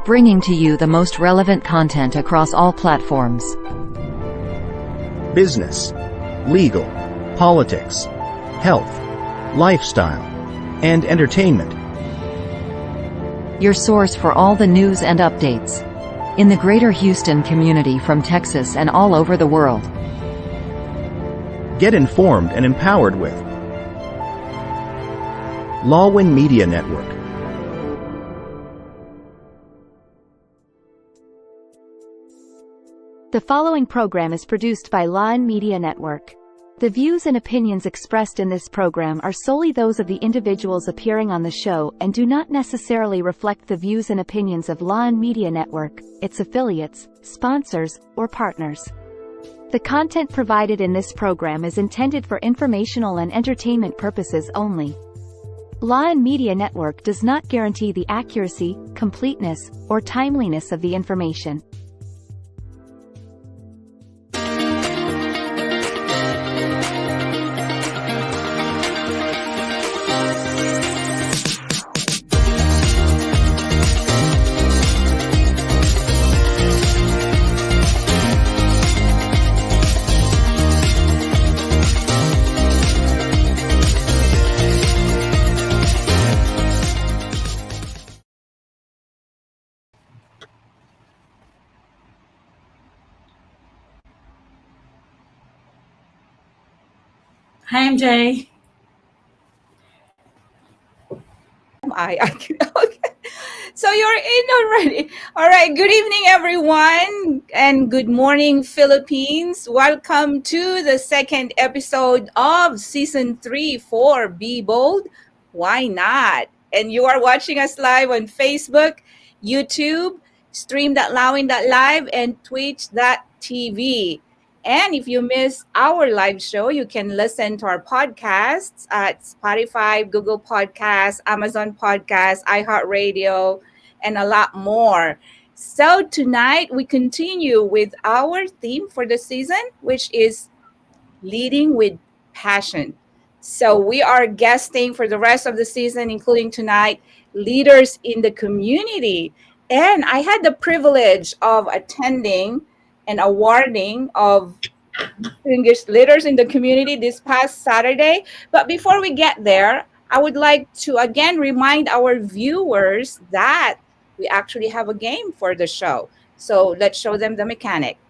bringing to you the most relevant content across all platforms. Business, legal, politics, health, lifestyle, and entertainment. Your source for all the news and updates in the greater Houston community from Texas and all over the world. Get informed and empowered with 𝙒𝙧𝙧𝙯 Media Network. The following program is produced by 𝙒𝙧𝙧 Media Network. The views and opinions expressed in this program are solely those of the individuals appearing on the show and do not necessarily reflect the views and opinions of 𝙒𝙧 Media Network, its affiliates, sponsors, or partners. The content provided in this program is intended for informational and entertainment purposes only. 𝙒𝙧 Media Network does not guarantee the accuracy, completeness, or timeliness of the information. Hi, MJ. Okay. So you're in already. All right. Good evening, everyone, and good morning, Philippines. Welcome to the second episode of Season 3 for Be Bold, Why Not? And you are watching us live on Facebook, YouTube, stream.lawin.live, and twitch.tv. And if you miss our live show, you can listen to our podcasts at Spotify, Google Podcasts, Amazon Podcasts, iHeartRadio, and a lot more. So tonight we continue with our theme for the season, which is leading with passion. So we are guesting for the rest of the season, including tonight, leaders in the community. And I had the privilege of attending and awarding of distinguished leaders in the community this past Saturday. But before we get there, I would like to again remind our viewers that we actually have a game for the show. So let's show them the mechanics.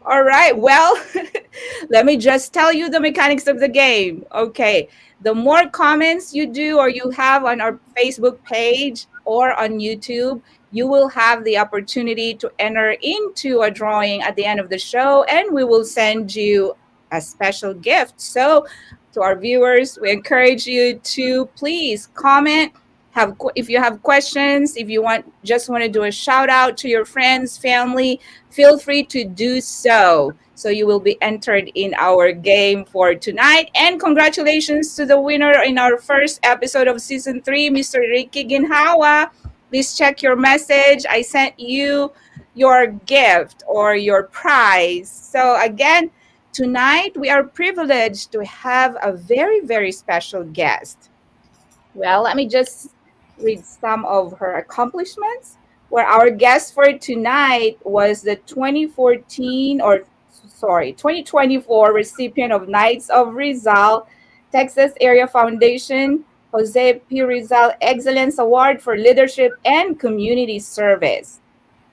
All right, well, let me just tell you the mechanics of the game. Okay, the more comments you do or you have on our Facebook page or on YouTube, you will have the opportunity to enter into a drawing at the end of the show, and we will send you a special gift. So to our viewers, we encourage you to please comment. If you have questions, if you just want to do a shout out to your friends, family, feel free to do so. So you will be entered in our game for tonight. And congratulations to the winner in our first episode of Season 3, Mr. Ricky Ginhawa. Please check your message. I sent you your gift or your prize. So again, tonight we are privileged to have a very, very special guest. Well, let me just read some of her accomplishments. Where our guest for tonight was the 2024 recipient of Knights of Rizal, Texas Area Foundation, Jose P. Rizal Excellence Award for Leadership and Community Service.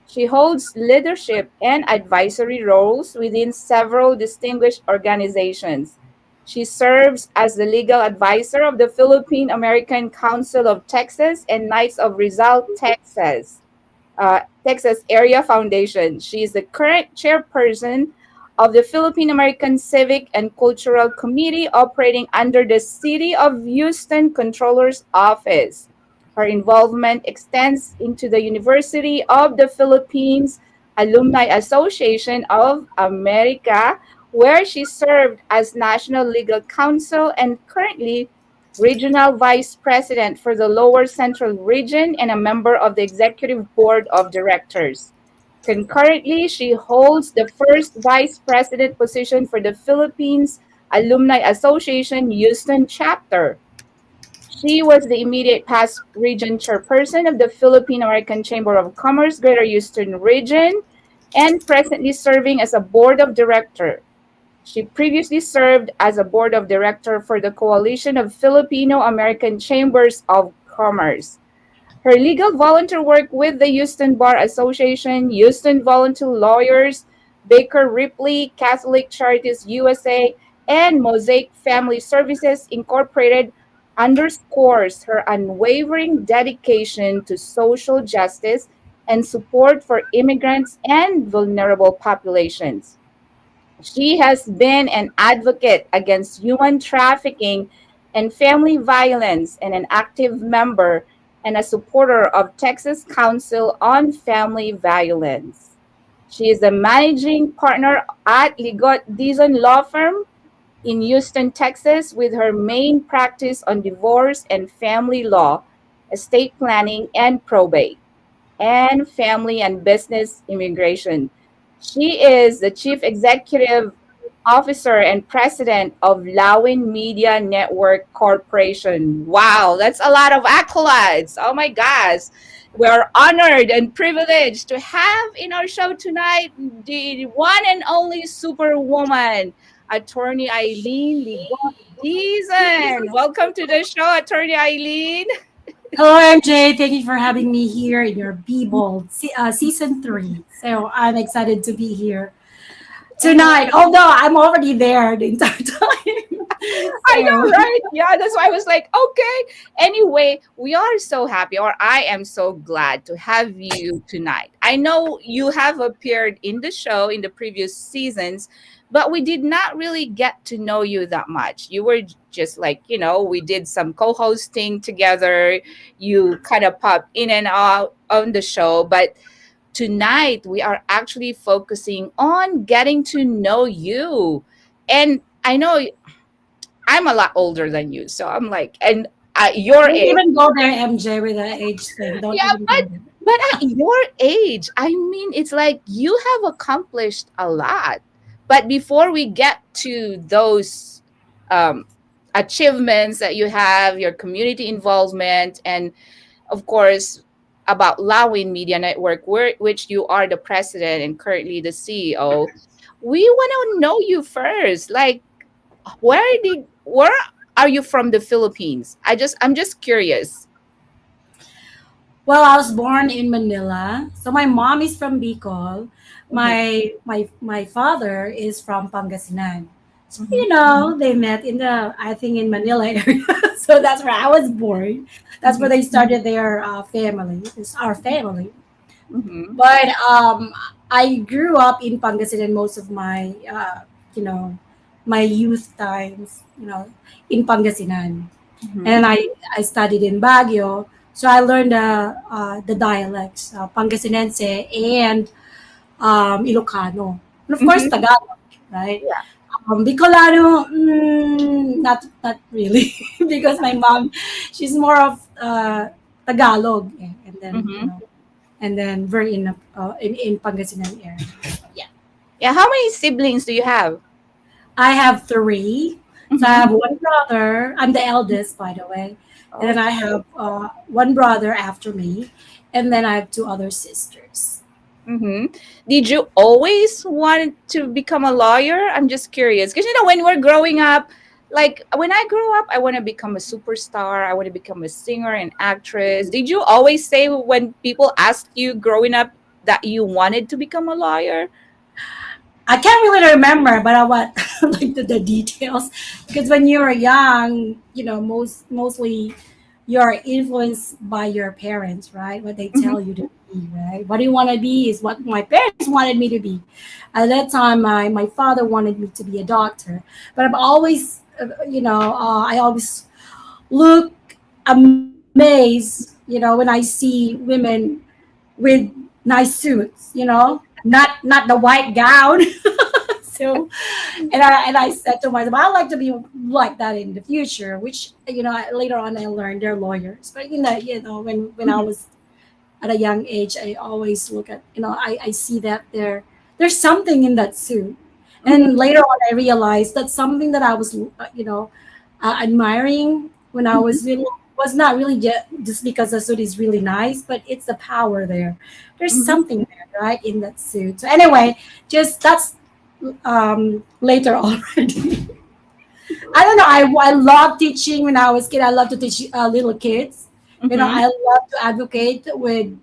She holds leadership and advisory roles within several distinguished organizations. She serves as the legal advisor of the Philippine American Council of Texas and Knights of Rizal, Texas Area Foundation. She is the current chairperson of the Philippine American Civic and Cultural Committee operating under the City of Houston Controller's Office. Her involvement extends into the University of the Philippines Alumni Association of America, where she served as National Legal Counsel and currently Regional Vice President for the Lower Central Region and a member of the Executive Board of Directors. Concurrently, she holds the first Vice President position for the Philippines Alumni Association Houston chapter. She was the immediate past region chairperson of the Philippine American Chamber of Commerce Greater Houston Region and presently serving as a board of director. She previously served as a board of director for the Coalition of Filipino American Chambers of Commerce. Her legal volunteer work with the Houston Bar Association, Houston Volunteer Lawyers, Baker Ripley, Catholic Charities USA, and Mosaic Family Services Incorporated underscores her unwavering dedication to social justice and support for immigrants and vulnerable populations. She has been an advocate against human trafficking and family violence and an active member and a supporter of Texas Council on Family Violence. She is the managing partner at Ligot Dizon Law Firm in Houston, Texas, with her main practice on divorce and family law, estate planning, and probate and family and business immigration. She is the chief executive officer and president of Lawin Media Network Corporation. Wow, that's a lot of accolades. Oh my gosh. We're honored and privileged to have in our show tonight the one and only superwoman, Attorney Aileen Ligot Dizon. Welcome to the show, Attorney Aileen. Hello, MJ. Thank you for having me here in your Be Bold season 3. So I'm excited to be here tonight. Although I'm already there the entire time. I know, right? Yeah, that's why I was like, okay. Anyway, we are so happy, or I am so glad to have you tonight. I know you have appeared in the show in the previous seasons, but we did not really get to know you that much. You were just like, we did some co hosting together. You kind of pop in and out on the show, but tonight we are actually focusing on getting to know you. And I know I'm a lot older than you, so I'm like, and at your Don't age, even go there, MJ, with the age thing. Don't yeah, even go there. but at your age, I mean, it's like you have accomplished a lot. But before we get to those um, achievements that you have, your community involvement, and of course about Lawin Media Network, which you are the president and currently the CEO, we want to know you first. Like, where are you from the Philippines? I'm just curious. Well, I was born in Manila. So my mom is from Bicol. Mhm, My father is from Pangasinan. So mhm, they met I think in Manila area. So that's where I was born. That's where mhm, they started their family. It's our family. mhm, But I grew up in Pangasinan most of my you know my youth times. In Pangasinan, mhm, and I studied in Baguio. So I learned the dialects, Pangasinense and Ilocano, and of course mhm. Tagalog, right? Yeah. Bicolano, not really, because my mom, she's more of Tagalog, and then Mhm. very in Pangasinan area. Yeah, Yeah. How many siblings do you have? I have three. So I Mhm. have one brother. I'm the eldest, by the way, and then I Okay. have one brother after me, and then I have two other sisters. Mhm. Did you always want to become a lawyer? I'm just curious because when we're growing up, like when I grew up, I want to become a superstar. I want to become a singer and actress. Did you always say when people asked you growing up that you wanted to become a lawyer? I can't really remember, but I want like the details, because when you're young, mostly you're influenced by your parents, right? What they Mhm. tell you to be, right? What do you want to be is what my parents wanted me to be. At that time, my father wanted me to be a doctor, but I've always, I always look amazed, when I see women with nice suits, not the white gown. So, and I said to myself, I'd like to be like that in the future. Which later on I learned they're lawyers. But when I Mhm. was at a young age, I always look at I see that there's something in that suit, Mhm. And later on, I realized that something that I was, admiring when I Mhm. was little was not really just because the suit is really nice, but it's the power there. There's Mhm. something there, right, in that suit. So anyway, just that's later already. I don't know. I love teaching when I was kid. I love to teach little kids. Mhm. I love to advocate with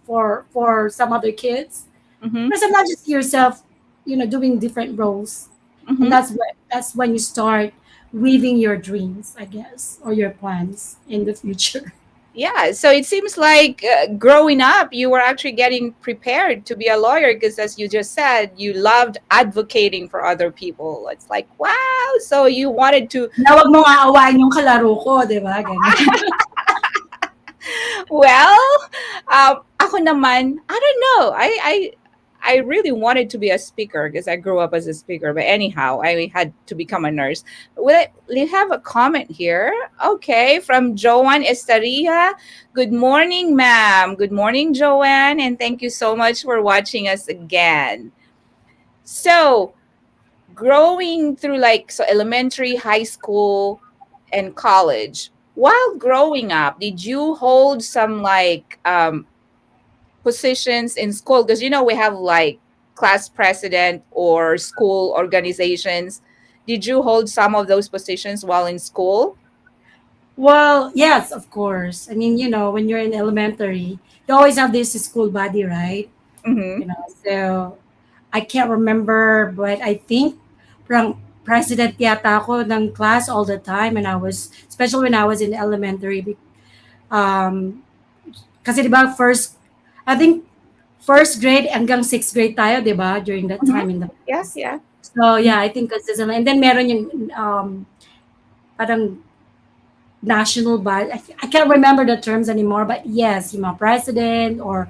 for some other kids. Mhm. Because I'm not just yourself, doing different roles, and Mhm. that's when you start weaving your dreams, I guess, or your plans in the future. Yeah, so it seems like growing up, you were actually getting prepared to be a lawyer because, as you just said, you loved advocating for other people. It's like, wow. So you wanted to, Na wag mo nga awayin yung kalaro ko, di ba? Ganun. well, ako naman, I don't know. I really wanted to be a speaker because I grew up as a speaker. But anyhow, I had to become a nurse. We have a comment here. Okay, from Joanne Estaria. Good morning, ma'am. Good morning, Joanne. And thank you so much for watching us again. So, growing through so elementary, high school, and college, while growing up, did you hold some positions in school? Because we have class president or school organizations. Did you hold some of those positions while in school? Well, yes, of course. I mean, when you're in elementary, you always have this school body, right? Mm-hmm. So I can't remember, but I think president yata ako ng class all the time, and especially when I was in elementary. Um, kasi di ba I think first grade hanggang sixth grade tayo, di ba? During that Mm-hmm. time in the Yeah, class. yeah. So yeah, I think consistently. And then meron yung parang national body. I can't remember the terms anymore, but yes, yung mga president or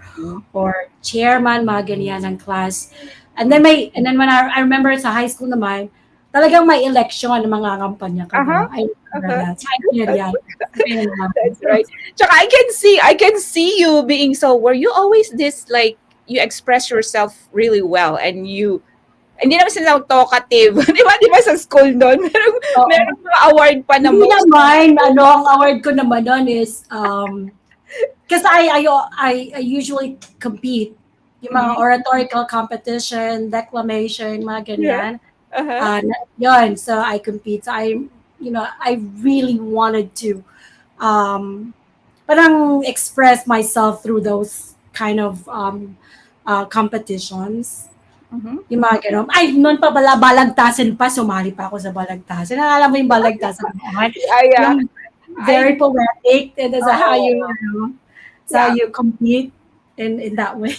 chairman, mga ganyan ng class. And then when I remember sa high school naman, talagang may election ng mga kampanya ka, di Uh-huh. ba? I remember Uh-huh. that. Time period yan. That's right. Tsaka I can see you being so, were you always this you express yourself really well, and you hindi naman sila talkative. Di ba sa school doon? Meron Oo. mga award pa na Hindi most. naman, ang award ko naman doon is, because I usually compete. Yung mga Mhm. oratorical competition, declamation, mga Yeah. ganyan. Uh-huh. Yun, so I compete. So I really wanted to um, parang express myself through those kind of competitions. Mhm. Yung mga ganun. Ay, noon pa pala, balagtasin pa. Sumali pa ako sa balagtasin. Naalala mo yung balagtasin naman? Yeah, yeah. Yung I very poetic. And that's how Oh, how yeah. you compete in that way.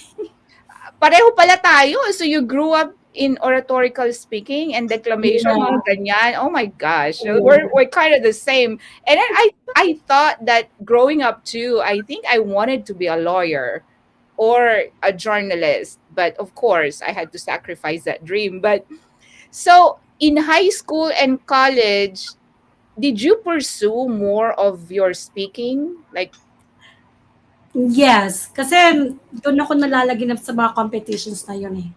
Pareho pala tayo. So you grew up in oratorical speaking and declamation, Yeah. mga ganyan. Oh my gosh. So Yeah. we're kind of the same. And then I thought that growing up too, I think I wanted to be a lawyer or a journalist. But of course, I had to sacrifice that dream. But so in high school and college, did you pursue more of your speaking? Yes. Kasi doon ako nalalaginap sa mga competitions na yun eh.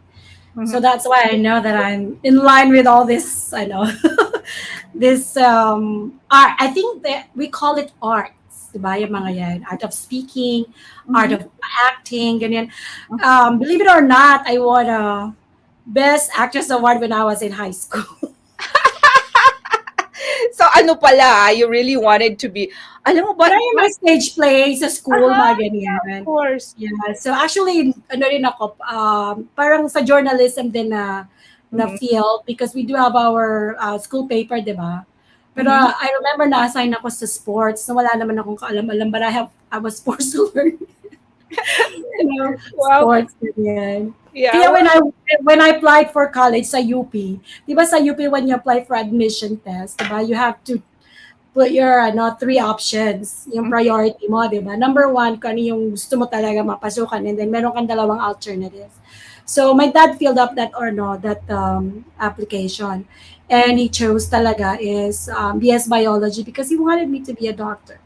So Mhm. that's why I know that I'm in line with all this, I know, this art. I think that we call it arts, diba? Yung mga yan. Art of speaking, art Mhm. of acting, ganyan. Believe it or not, I won a Best Actress Award when I was in high school. So ano pala, you really wanted to be, alam mo ba, Yung mga stage play sa school, uh-huh, mga yeah, of ganyan. course. Yeah. So actually, ano rin ako, parang sa journalism din na Mhm. field because we do have our school paper, di ba? Pero Mhm. I remember na-assign ako sa sports na wala naman akong kaalam-alam, but I was forced to learn, Wow. sports, ganyan. Yeah, Kaya well, when I applied for college sa UP, di ba sa UP when you apply for admission test, di ba, you have to put your three options, yung mhm. priority mo, di ba? Number one, kung ano yung gusto mo talaga mapasukan, and then meron kang dalawang alternatives. So my dad filled up that application, and he chose talaga is BS Biology because he wanted me to be a doctor.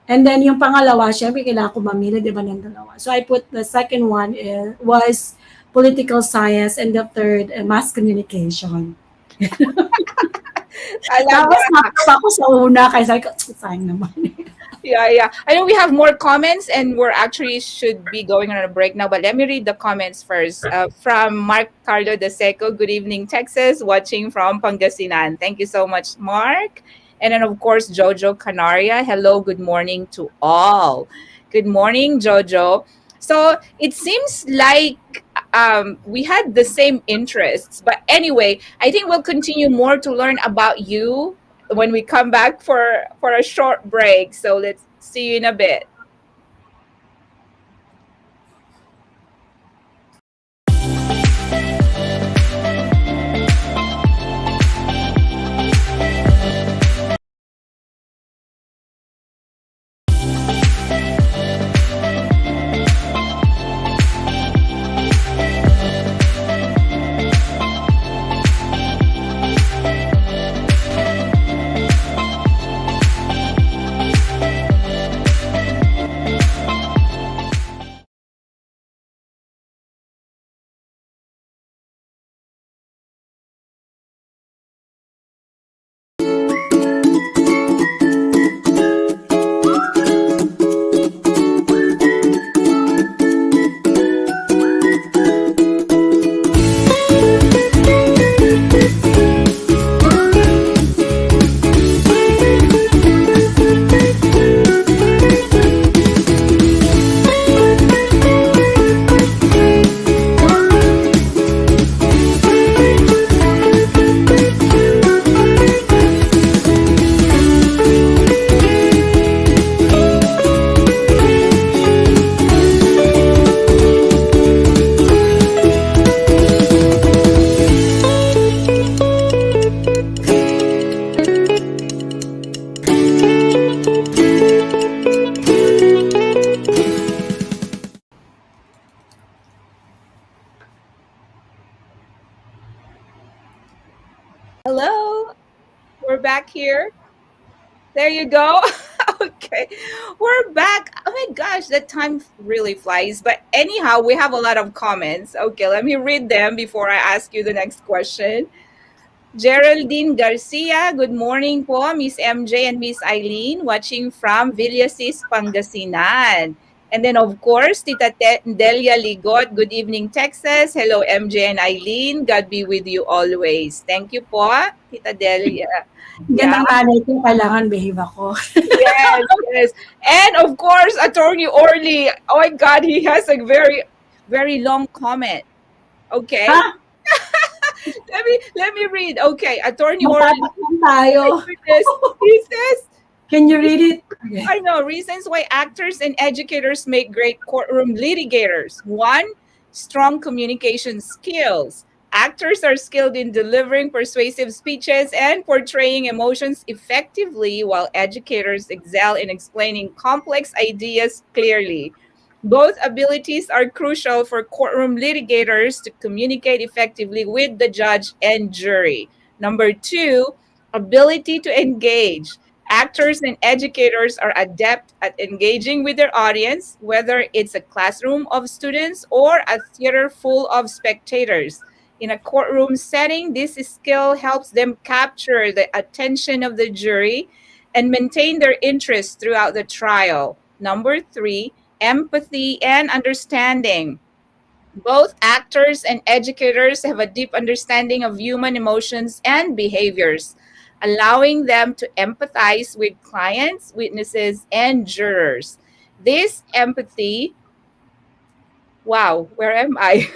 And then yung pangalawa, syempre kailangan ko mamili, di ba, ng dalawa. So I put the second one was political science, and the third, mass communication. Tapos Talaga. tapos ako sa una, kaya sabi ko, sayang naman. Yeah, yeah. I know we have more comments and we're actually should be going on a break now, but let me read the comments first. From Mark Carlo De Seco, good evening, Texas, watching from Pangasinan. Thank you so much, Mark. And then, of course, Jojo Canaria, hello, good morning to all. Good morning, Jojo. So it seems like we had the same interests, but anyway, I think we'll continue more to learn about you when we come back for a short break. So let's see you in a bit. Hello, we're back here. There you go. Okay, we're back. Oh my gosh, that time really flies. But anyhow, we have a lot of comments. Okay, let me read them before I ask you the next question. Geraldine Garcia, good morning po, Miss MJ and Miss Aileen, watching from Villasis, Pangasinan. And then, of course, Tita Delia Ligot, good evening, Texas. Hello, MJ and Aileen. God be with you always. Thank you po, Tita Delia. Yan ang nanay ko, kailangan behave ako. Yes, yes. And of course, Attorney Orly. Oh my God, he has a very, very long comment. Okay. Ha? Let me read. Okay, Attorney Orly. Magtatakpan tayo. He says, Can you read it? Okay. I know reasons why actors and educators make great courtroom litigators. 1, strong communication skills. Actors are skilled in delivering persuasive speeches and portraying emotions effectively, while educators excel in explaining complex ideas clearly. Both abilities are crucial for courtroom litigators to communicate effectively with the judge and jury. Number 2, ability to engage. Actors and educators are adept at engaging with their audience, whether it's a classroom of students or a theater full of spectators. In a courtroom setting, this skill helps them capture the attention of the jury and maintain their interest throughout the trial. Number 3, empathy and understanding. Both actors and educators have a deep understanding of human emotions and behaviors, allowing them to empathize with clients, witnesses, and jurors. This empathy, wow, where am I?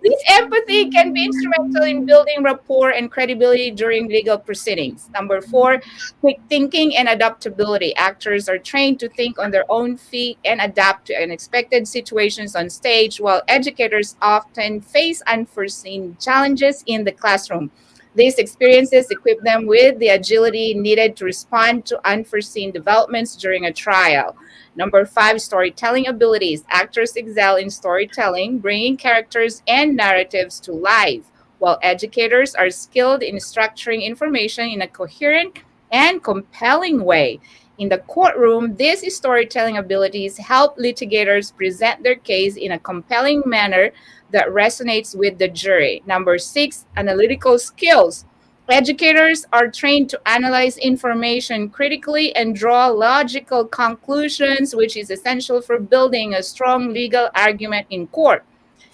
This empathy can be instrumental in building rapport and credibility during legal proceedings. Number 4, quick thinking and adaptability. Actors are trained to think on their own feet and adapt to unexpected situations on stage, while educators often face unforeseen challenges in the classroom. These experiences equip them with the agility needed to respond to unforeseen developments during a trial. Number 5, storytelling abilities. Actors excel in storytelling, bringing characters and narratives to life, while educators are skilled in structuring information in a coherent and compelling way. In the courtroom, these storytelling abilities help litigators present their case in a compelling manner that resonates with the jury. Number 6, analytical skills. Educators are trained to analyze information critically and draw logical conclusions, which is essential for building a strong legal argument in court.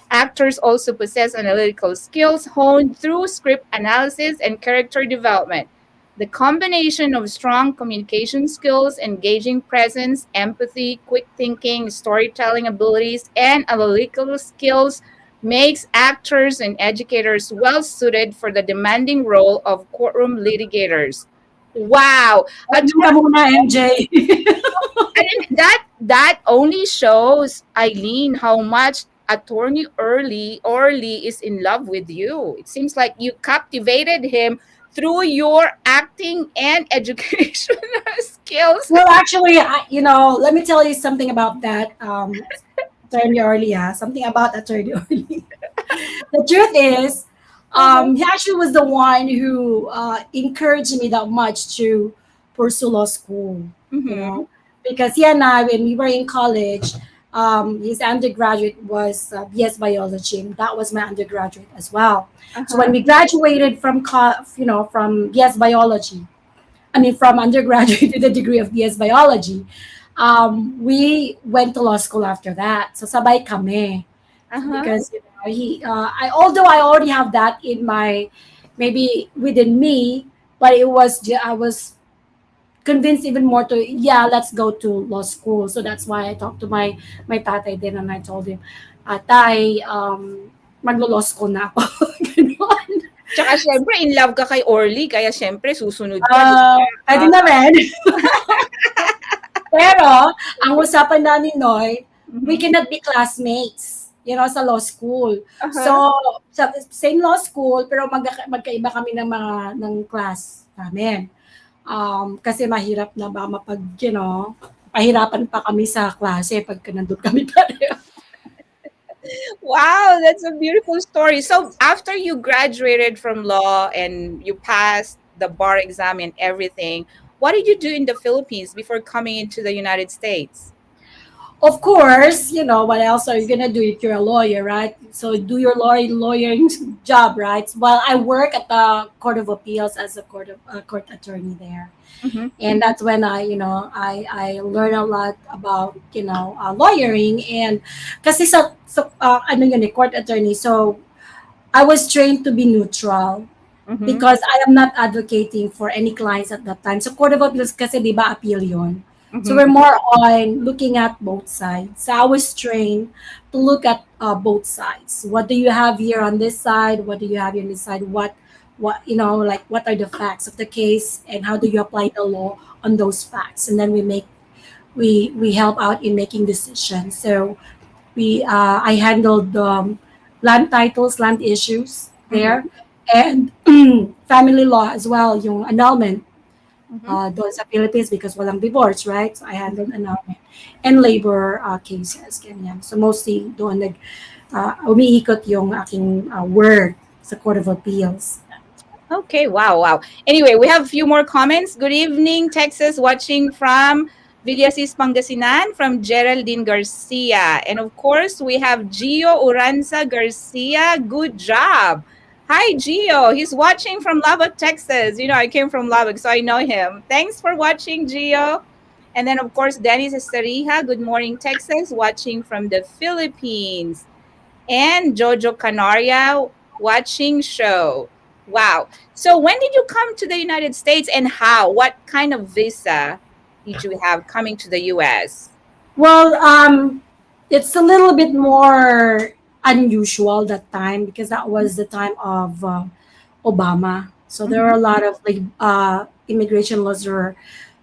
Actors also possess analytical skills honed through script analysis and character development. The combination of strong communication skills, engaging presence, empathy, quick thinking, storytelling abilities, and analytical skills makes actors and educators well suited for the demanding role of courtroom litigators. Wow. Ano ka muna, MJ? And that only shows, Eileen, how much attorney Orly is in love with you. It seems like you captivated him through your acting and educational skills. Well, actually, let me tell you something about that. Attorney Orly, something about Attorney Orly. The truth is, he actually was the one who encouraged me that much to pursue law school. You know, because he and I, when we were in college, his undergraduate was BS biology, and that was my undergraduate as well. So when we graduated from from BS biology, from undergraduate to the degree of BS biology, we went to law school after that. So sabay kami. Because although I already have that in my, maybe within me, but I was convinced even more to, let's go to law school. So that's why I talked to my tatay then, and I told him, tay, maglo-law school na ako. Ganon. Tsaka syempre, in love ka kay Orly, kaya syempre, susunod ka. Pwede naman. Pero, ang usapan na ni Noy, we cannot be classmates, sa law school. So, sa same law school, pero magkaiba kami ng class namin. Kasi mahirap na ba pahirapan pa kami sa klase pagka nandun kami pareho. Wow, that's a beautiful story. So after you graduated from law and you passed the bar exam and everything, what did you do in the Philippines before coming into the United States? Of course, what else are you going to do if you're a lawyer, right? So do your lawyering job, right? Well, I work at the Court of Appeals as a court attorney there. And that's when I learned a lot about, lawyering. And kasi court attorney. So I was trained to be neutral because I am not advocating for any clients at that time. So Court of Appeals kasi di ba appeal yun? So we're more on looking at both sides. So I was trained to look at both sides. What do you have here on this side? What do you have here on this side? What what are the facts of the case, and how do you apply the law on those facts? And then we help out in making decisions. So I handled land titles, land issues there, and family law as well, yung annulment. Doon sa Philippines because walang divorce, right? So I handled annulment and labor cases, ganyan. So mostly doon umiikot yung aking work sa Court of Appeals. Okay, wow. Anyway, we have a few more comments. Good evening, Texas, watching from Villasis, Pangasinan, from Geraldine Garcia. And of course, we have Gio Uranza Garcia. Good job. Hi, Gio. He's watching from Lubbock, Texas. I came from Lubbock, so I know him. Thanks for watching, Gio. And then, of course, Dennis Esteriha. Good morning, Texas, watching from the Philippines. And Jojo Canaria, watching show. Wow. So when did you come to the United States and how? What kind of visa did you have coming to the U.S.? Well, it's a little bit more unusual that time because that was the time of Obama. So there were a lot of immigration laws that were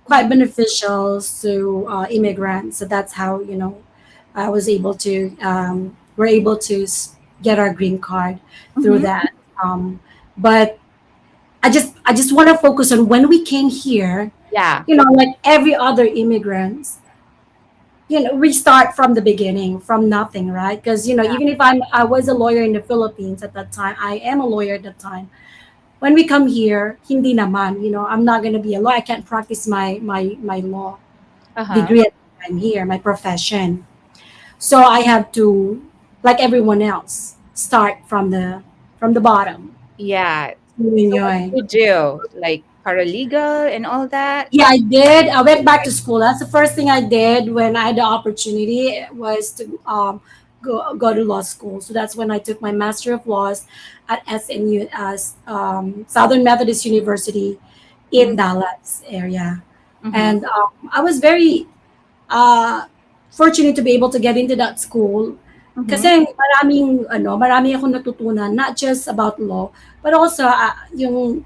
quite beneficial to immigrants. So that's how I was able to we're able to get our green card through that. But I just want to focus on when we came here. Yeah. Like every other immigrants, we start from the beginning, from nothing, right? Because even if I was a lawyer in the Philippines at that time, I am a lawyer at that time. When we come here, hindi naman, I'm not going to be a lawyer. I can't practice my law Uh-huh. degree at the time here, my profession. So I have to, like everyone else, start from the bottom. Yeah. Yun So what yun. did you do? Like paralegal and all that? Yeah, I did. I went back to school. That's the first thing I did when I had the opportunity was to go to law school. So that's when I took my Master of Laws at SMU, as Southern Methodist University in Mm-hmm. Dallas area. Mm-hmm. And I was very uh, fortunate to be able to get into that school Mm-hmm. kasi marami akong natutunan, not just about law, but also yung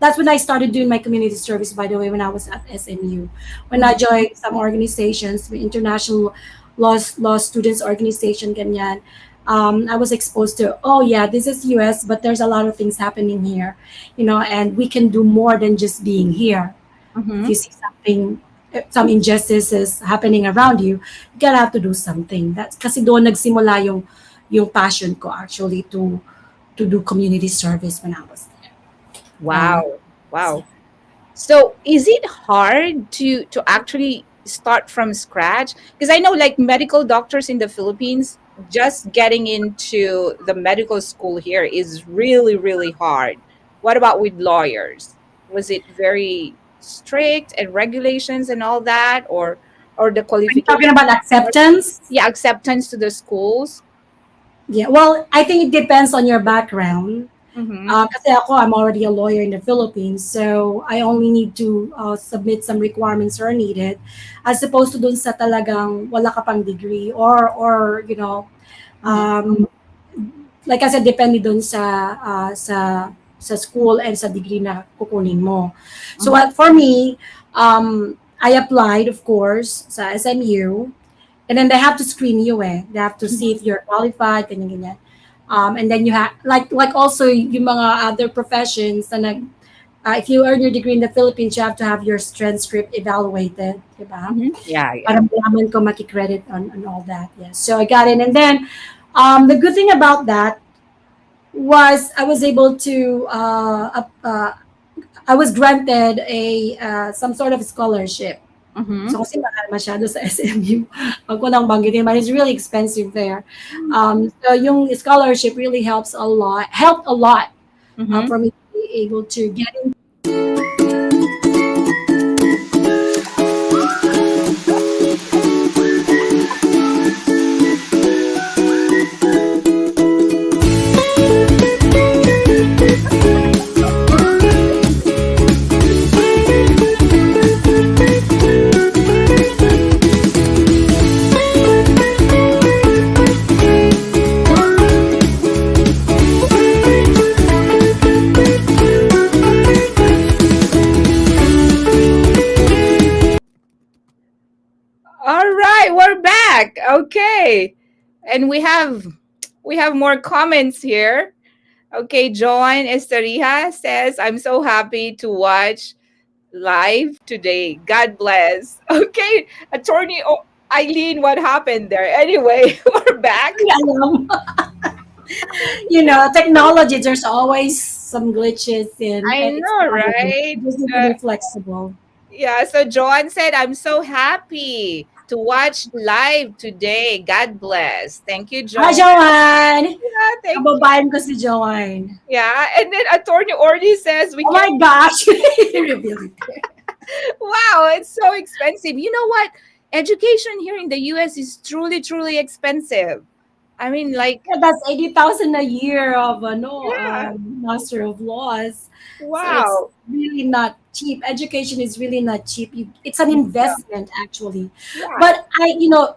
that's when I started doing my community service, by the way, when I was at SMU. When I Mm-hmm. joined some organizations, the international law students organization, ganyan. I was exposed to, oh yeah, this is US, but there's a lot of things happening here, and we can do more than just being here. If Mm-hmm. you see something, some injustices happening around you, you gotta have to do something. That's kasi doon nagsimula yung passion ko actually to do community service when I was there. Um, Wow. Wow. So is it hard to actually start from scratch? Because I know like medical doctors in the Philippines, just getting into the medical school here is really, really hard. What about with lawyers? Was it very strict and regulations and all that, or the are you talking qualification? about acceptance? Yeah, acceptance to the schools. Yeah, well, I think it depends on your background. Mm-hmm. Kasi ako, I'm already a lawyer in the Philippines, so I only need to submit some requirements are needed, as opposed to dun sa talagang wala ka pang degree, or Mm-hmm. um, like I said, depende dun sa school and sa degree na kukunin mo. So Mm-hmm. for me, I applied, of course, sa SMU, and then they have to screen you. They have to see if you're qualified, ganyan ganyan. And then you have like also yung mga other professions na if you earn your degree in the Philippines, you have to have your transcript evaluated, diba? Mm-hmm. Yeah, yeah. Para malaman ko maki-credit on all that. Yes. So I got in, and then the good thing about that was I was able to I was granted a some sort of scholarship. Mm-hmm. So kasi mahal masyado sa SMU. Wag ko nang banggitin, but it's really expensive there. So yung scholarship really helped a lot Mm-hmm. for me to be able to get in. All right, we're back. Okay. And we have more comments here. Okay, Joan Esteriha says, I'm so happy to watch live today. God bless. Okay, attorney Eileen, what happened there? Anyway, we're back. Alam. Technology, there's always some glitches in, I and it's know, part of it. right? You just need to be flexible. Yeah, so Joan said, I'm so happy to watch live today. God bless. Thank you, Hi, Joan. Joanne! Yeah, thank Kababayan ko si Joanne. Yeah, and then Attorney Orly says we Oh can. my gosh! Reveal it. Wow, it's so expensive. You know what? Education here in the US is truly, truly expensive. I mean, like, Yeah, that's 80,000 a year of yeah, Master of Laws. So it's wow. really not cheap. Education is really not cheap. It's an investment actually. Yeah.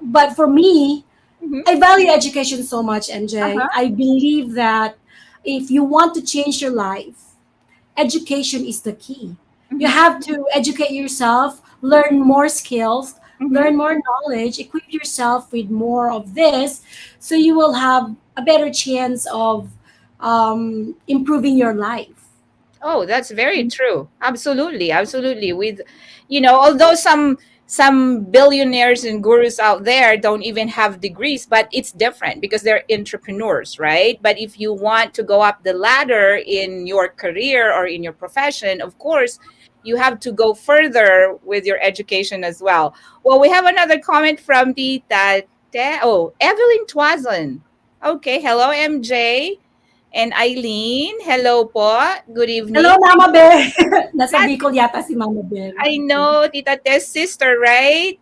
But for me, Mhm. I value education so much, NJ. Uh-huh. I believe that if you want to change your life, education is the key. You Mhm. have to educate yourself, learn more skills, Mhm. learn more knowledge, equip yourself with more of this, so you will have a better chance of improving your life. Oh, that's very true. Absolutely, absolutely. With, although some some billionaires and gurus out there don't even have degrees, but it's different because they're entrepreneurs, right? But if you want to go up the ladder in your career or in your profession, of course, you have to go further with your education as well. Well, we have another comment from Evelyn Twazon. Okay, hello MJ and Aileen. Hello po. Good Hello, evening. Mama Bear. Nasa Bicol yata si Mama Bear. I know, Tita Tess' sister, right?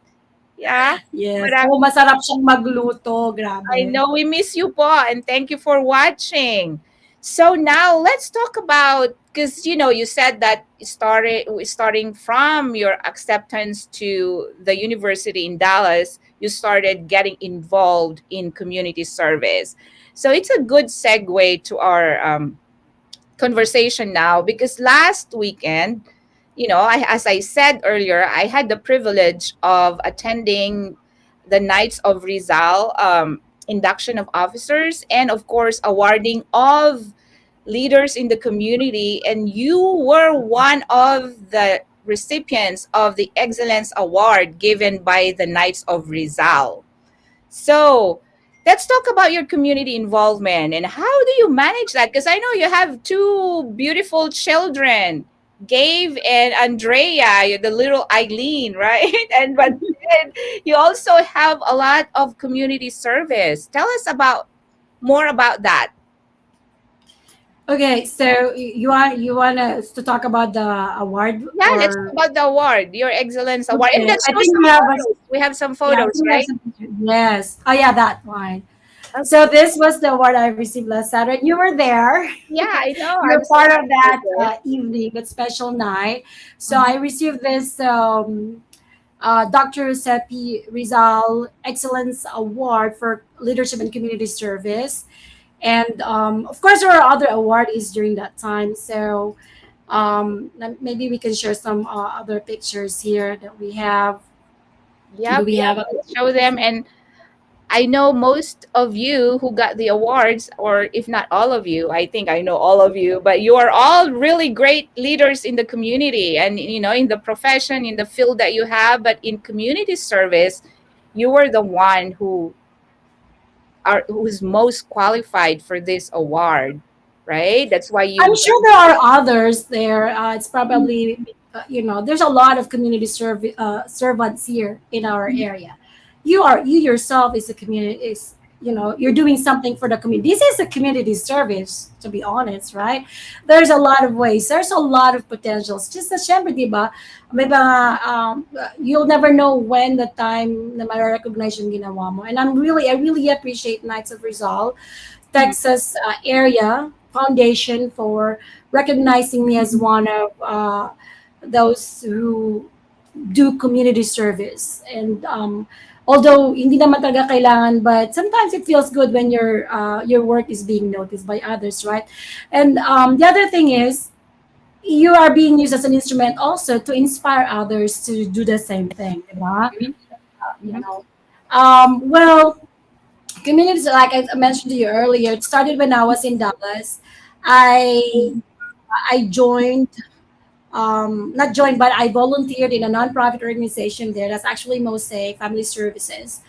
Yeah. Yes. Marami. Oh, masarap siyang magluto. Grabe. I know, we miss you po, and thank you for watching. So now let's talk about, because you said that starting from your acceptance to the university in Dallas, you started getting involved in community service. So it's a good segue to our conversation now, because last weekend, as I said earlier, I had the privilege of attending the Knights of Rizal induction of officers, and of course awarding of leaders in the community, and you were one of the recipients of the Excellence Award given by the Knights of Rizal. So let's talk about your community involvement and how do you manage that? Because I know you have two beautiful children, Gabe and Andrea, the little Aileen, right? But then you also have a lot of community service. Tell us more about that. Okay, so you want us to talk about the award? Yeah, let's talk about the award, your Excellence Award. And Okay, let's I show think some we have photos. We have some yeah, I photos, think we have right? some pictures. Yes. Oh yeah, that one. Okay. So this was the award I received last Saturday. You were there. Yeah, I know. You I'm were so part of that excited. evening, that special night. So Mhm. I received this Dr. Sepi Rizal Excellence Award for Leadership and Community Service. And of course, there are other awardees during that time. So maybe we can share some other pictures here that we have. Do Yep, we yep. have? Let's show them. And I know most of you who got the awards, or if not all of you, I think I know all of you, but you are all really great leaders in the community and, in the profession, in the field that you have. But in community service, you were the one who's most qualified for this award, right? That's why I'm you. sure there are others there. It's probably, there's a lot of community servants here in our area. You yourself is a community, you're doing something for the community. This is a community service, to be honest, right? There's a lot of ways. There's a lot of potentials. Just sa syempre, di ba, may mga, you'll never know when the time na ma-recognize yung ginawa mo. And I really appreciate Knights of Rizal, Texas area foundation for recognizing me as one of those who do community service. And although hindi naman talaga kailangan, but sometimes it feels good when your work is being noticed by others, right? And the other thing is, you are being used as an instrument also to inspire others to do the same thing, diba? You know. Well, communities, like I mentioned to you earlier, it started when I was in Dallas. I I joined, not joined, but I volunteered in a nonprofit organization there. That's actually Mosaic Family Services.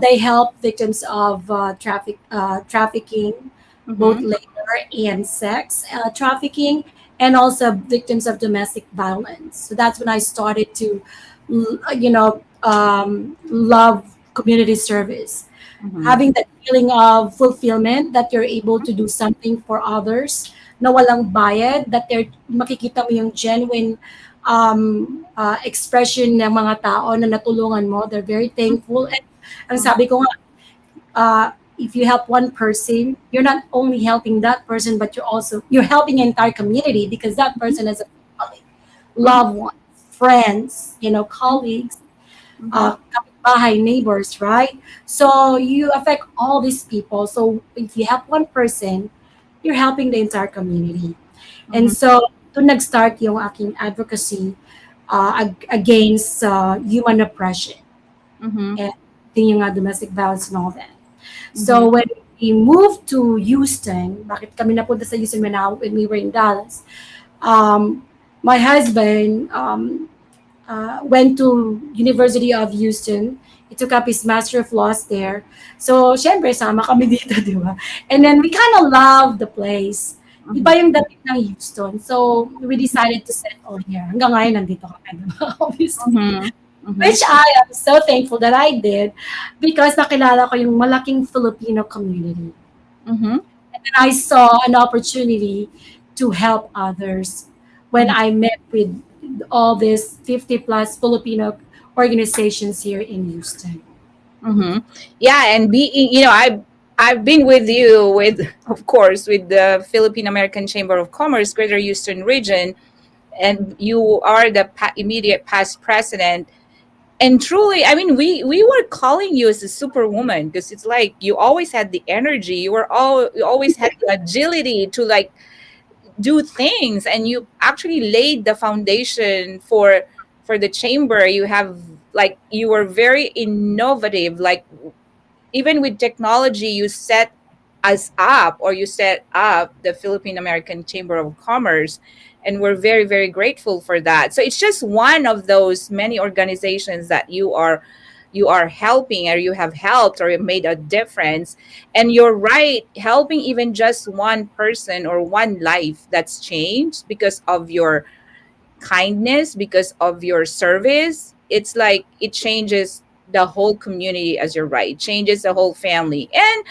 They help victims of trafficking, both Mhm. labor and sex trafficking, and also victims of domestic violence. So that's when I started to, love community service, Mhm. having that feeling of fulfillment that you're able to do something for others na walang bayad, that they're makikita mo yung genuine expression ng mga tao na natulungan mo. They're very thankful. And ang sabi ko nga, if you help one person, you're not only helping that person, but you're helping an entire community, because that person has a family, loved ones, friends, colleagues, kapitbahay, neighbors, right? So you affect all these people. So if you help one person, you're helping the entire community. And Mhm. so to nag-start yung aking advocacy against human oppression Mhm. and yung domestic violence and all that. Mhm. So when we moved to Houston, bakit kami napunta sa Houston when we were in Dallas, my husband went to University of Houston. He took up his Master of Laws there. So, syempre, sama kami dito, di ba? And then we kind of love the place. Iba yung dating ng Houston. So, we decided to settle here. Hanggang ngayon, nandito kami, di ba? Obviously. Which I am so thankful that I did because nakilala ko yung malaking Filipino community. And then I saw an opportunity to help others when I met with all these 50 plus Filipino organizations here in Houston. Yeah, and being, I've been with you with, of course, with the Philippine American Chamber of Commerce, Greater Houston Region, and you are the immediate past president. And truly, I mean, we were calling you as a superwoman because it's like you always had the energy. You always had the agility to like do things, and you actually laid the foundation for the chamber. You have like you were very innovative. Like even with technology, you set us up, or you set up the Philippine American Chamber of Commerce, and we're very, very grateful for that. So it's just one of those many organizations that you are helping, or you have helped, or you made a difference. And you're right, helping even just one person or one life that's changed because of your kindness, because of your service, it's like it changes the whole community, as you're right, it changes the whole family. And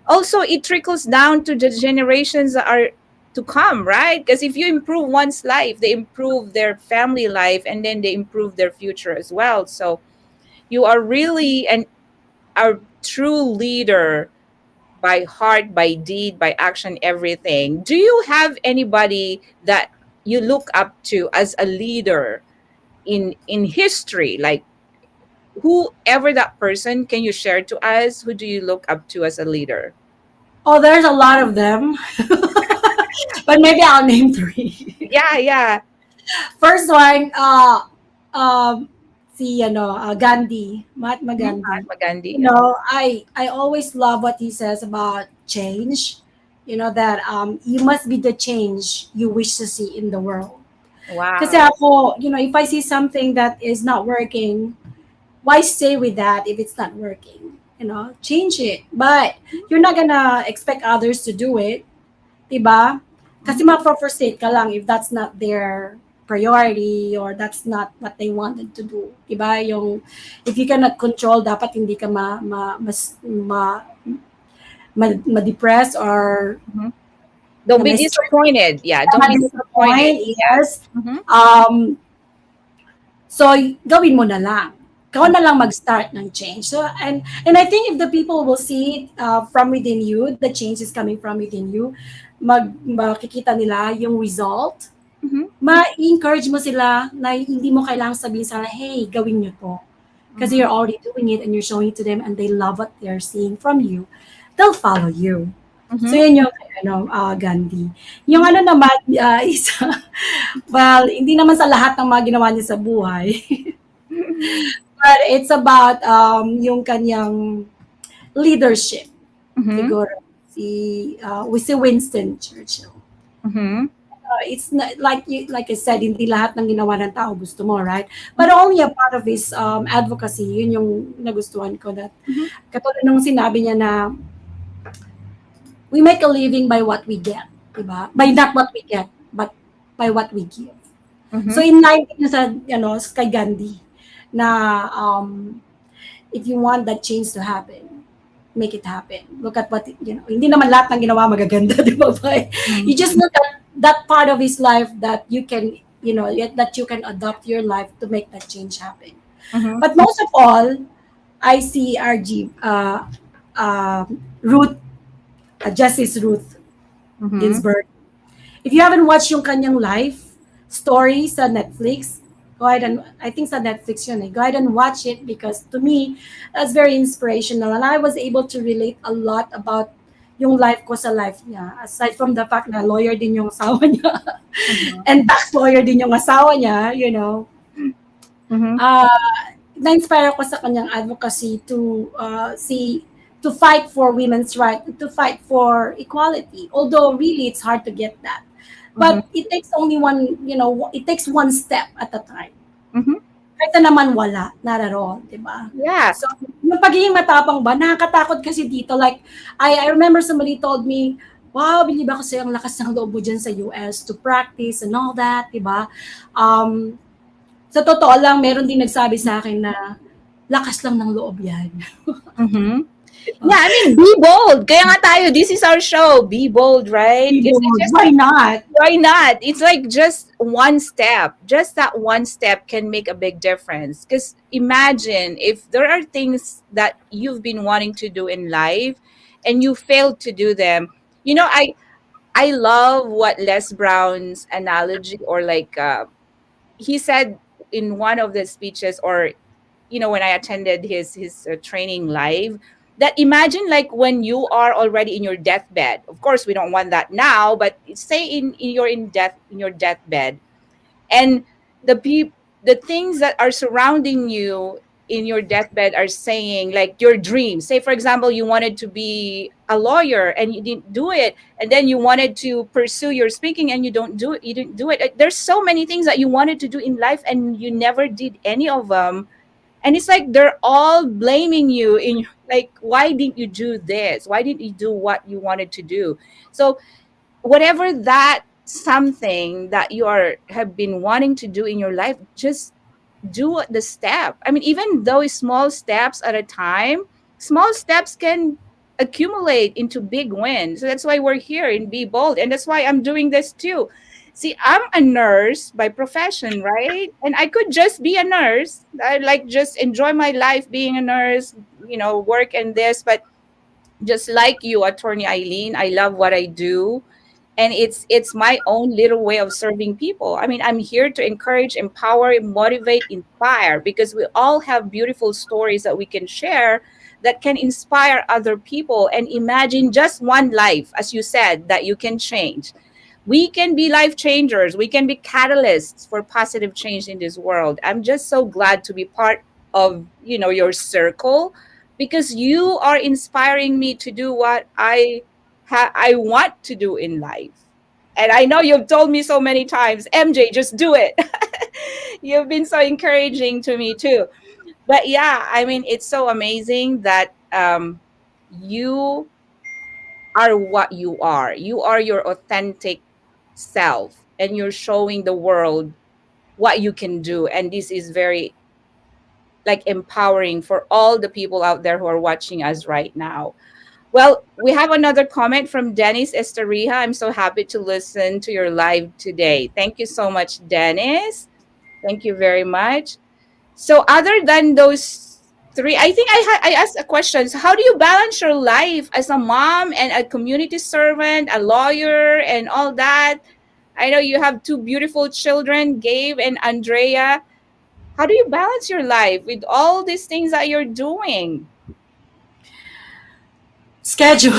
also it trickles down to the generations that are to come, right? Because if you improve one's life, they improve their family life, and then they improve their future as well. So you are really a true leader, by heart, by deed, by action, everything. Do you have anybody that you look up to as a leader in history? Like whoever that person, can you share to us? Who do you look up to as a leader? Oh, there's a lot of them. But maybe I'll name three. Yeah. First one, Gandhi, Mahatma Gandhi. Mahatma Gandhi. I always love what he says about change. That you must be the change you wish to see in the world. Wow. Kasi ako, if I see something that is not working, why stay with that if it's not working? Change it. But you're not gonna expect others to do it, diba? Kasi ma-frustrate ka lang if that's not their priority or that's not what they wanted to do. Diba? If you cannot control, dapat hindi ka ma-depress or don't be disappointed. Yeah, don't be disappointed. Yes. So, gawin mo na lang. Ikaw na lang mag-start ng change. So, and I think if the people will see it from within you, the change is coming from within you, makikita nila yung result, ma-encourage mo sila na hindi mo kailangang sabihin sa hey, gawin nyo to. Kasi you're already doing it and you're showing it to them and they love what they're seeing from you. They'll follow you. So, yun yung Gandhi. Yung naman, isa, well, hindi naman sa lahat ng mga ginawa niya sa buhay. But it's about yung kanyang leadership. Siguro. We see Winston Churchill. It's not like I said, hindi lahat ng ginawa ng tao gusto mo, right? But only a part of his advocacy, yun yung nagustuhan ko. That katulad nung sinabi niya na we make a living by what we get, diba? By not what we get, but by what we give. So in line sa kay Gandhi na if you want that change to happen, make it happen. Look at what hindi naman lahat ng ginawa magaganda, di ba? You just look at that part of his life that you can that you can adopt your life to make that change happen. But most of all, I see Justice Ruth Ginsburg. If you haven't watched yung kanyang life story sa Netflix, go ahead and, I think sa Netflix yun go ahead and watch it because to me, that's very inspirational and I was able to relate a lot about yung life ko sa life niya. Aside from the fact na lawyer din yung asawa niya and tax lawyer din yung asawa niya, na-inspire ako sa kanyang advocacy to fight for women's rights, to fight for equality. Although really it's hard to get that. But it takes only one, it takes one step at a time. Ito naman wala, not at all, di ba? Yeah. So, yung pagiging matapang ba, nakakatakot kasi dito. Like, I remember somebody told me, wow, believe ako sa'yo ang lakas ng loob mo dyan sa US to practice and all that, di ba? Sa totoo lang, meron din nagsabi sa akin na lakas lang ng loob yan. Mm-hmm. Yeah, I mean, be bold. Kaya nga tayo, this is our show. Be bold, right? Be bold. Just Why not? Why not? It's like just one step. Just that one step can make a big difference. Because imagine if there are things that you've been wanting to do in life and you failed to do them. You know, I love what Les Brown's analogy, or like he said in one of the speeches, or when I attended his training live, that imagine like when you are already in your deathbed. Of course, we don't want that now, but say in your deathbed, and the things that are surrounding you in your deathbed are saying like your dreams. Say for example, you wanted to be a lawyer and you didn't do it, and then you wanted to pursue your speaking and you didn't do it. There's so many things that you wanted to do in life and you never did any of them. And it's like they're all blaming you in like, why didn't you do this? Why didn't you do what you wanted to do? So whatever that something that have been wanting to do in your life, just do the step. I mean, even though it's small steps at a time, small steps can accumulate into big wins. So that's why we're here in Be Bold. And that's why I'm doing this too. See, I'm a nurse by profession, right? And I could just be a nurse. I like just enjoy my life being a nurse, work and this. But just like you, Attorney Aileen, I love what I do. And it's my own little way of serving people. I mean, I'm here to encourage, empower, motivate, inspire, because we all have beautiful stories that we can share that can inspire other people. And imagine just one life, as you said, that you can change. We can be life changers. We can be catalysts for positive change in this world. I'm just so glad to be part of, your circle, because you are inspiring me to do what I want to do in life. And I know you've told me so many times, MJ, just do it. You've been so encouraging to me too. But yeah, I mean, it's so amazing that you are what you are. You are your authentic self, and you're showing the world what you can do. And this is very like empowering for all the people out there who are watching us right now. Well, we have another comment from Dennis Estarija. I'm so happy to listen to your live today. Thank you so much, Dennis. Thank you very much. So other than those three, I think I asked a question. So how do you balance your life as a mom and a community servant, a lawyer, and all that? I know you have two beautiful children, Gabe and Andrea. How do you balance your life with all these things that you're doing? Schedule.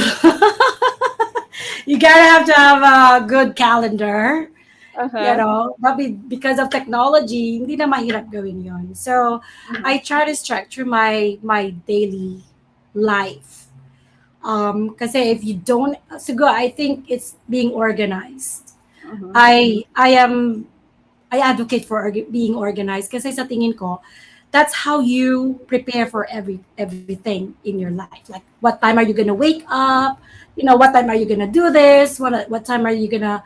You have to have a good calendar. But because of technology, hindi na mahirap gawin yun. So, I try to structure my daily life. Kasi if you don't, siguro, I think it's being organized. I advocate for being organized kasi sa tingin ko, that's how you prepare for everything in your life. Like, what time are you gonna wake up? What time are you gonna do this? What time are you gonna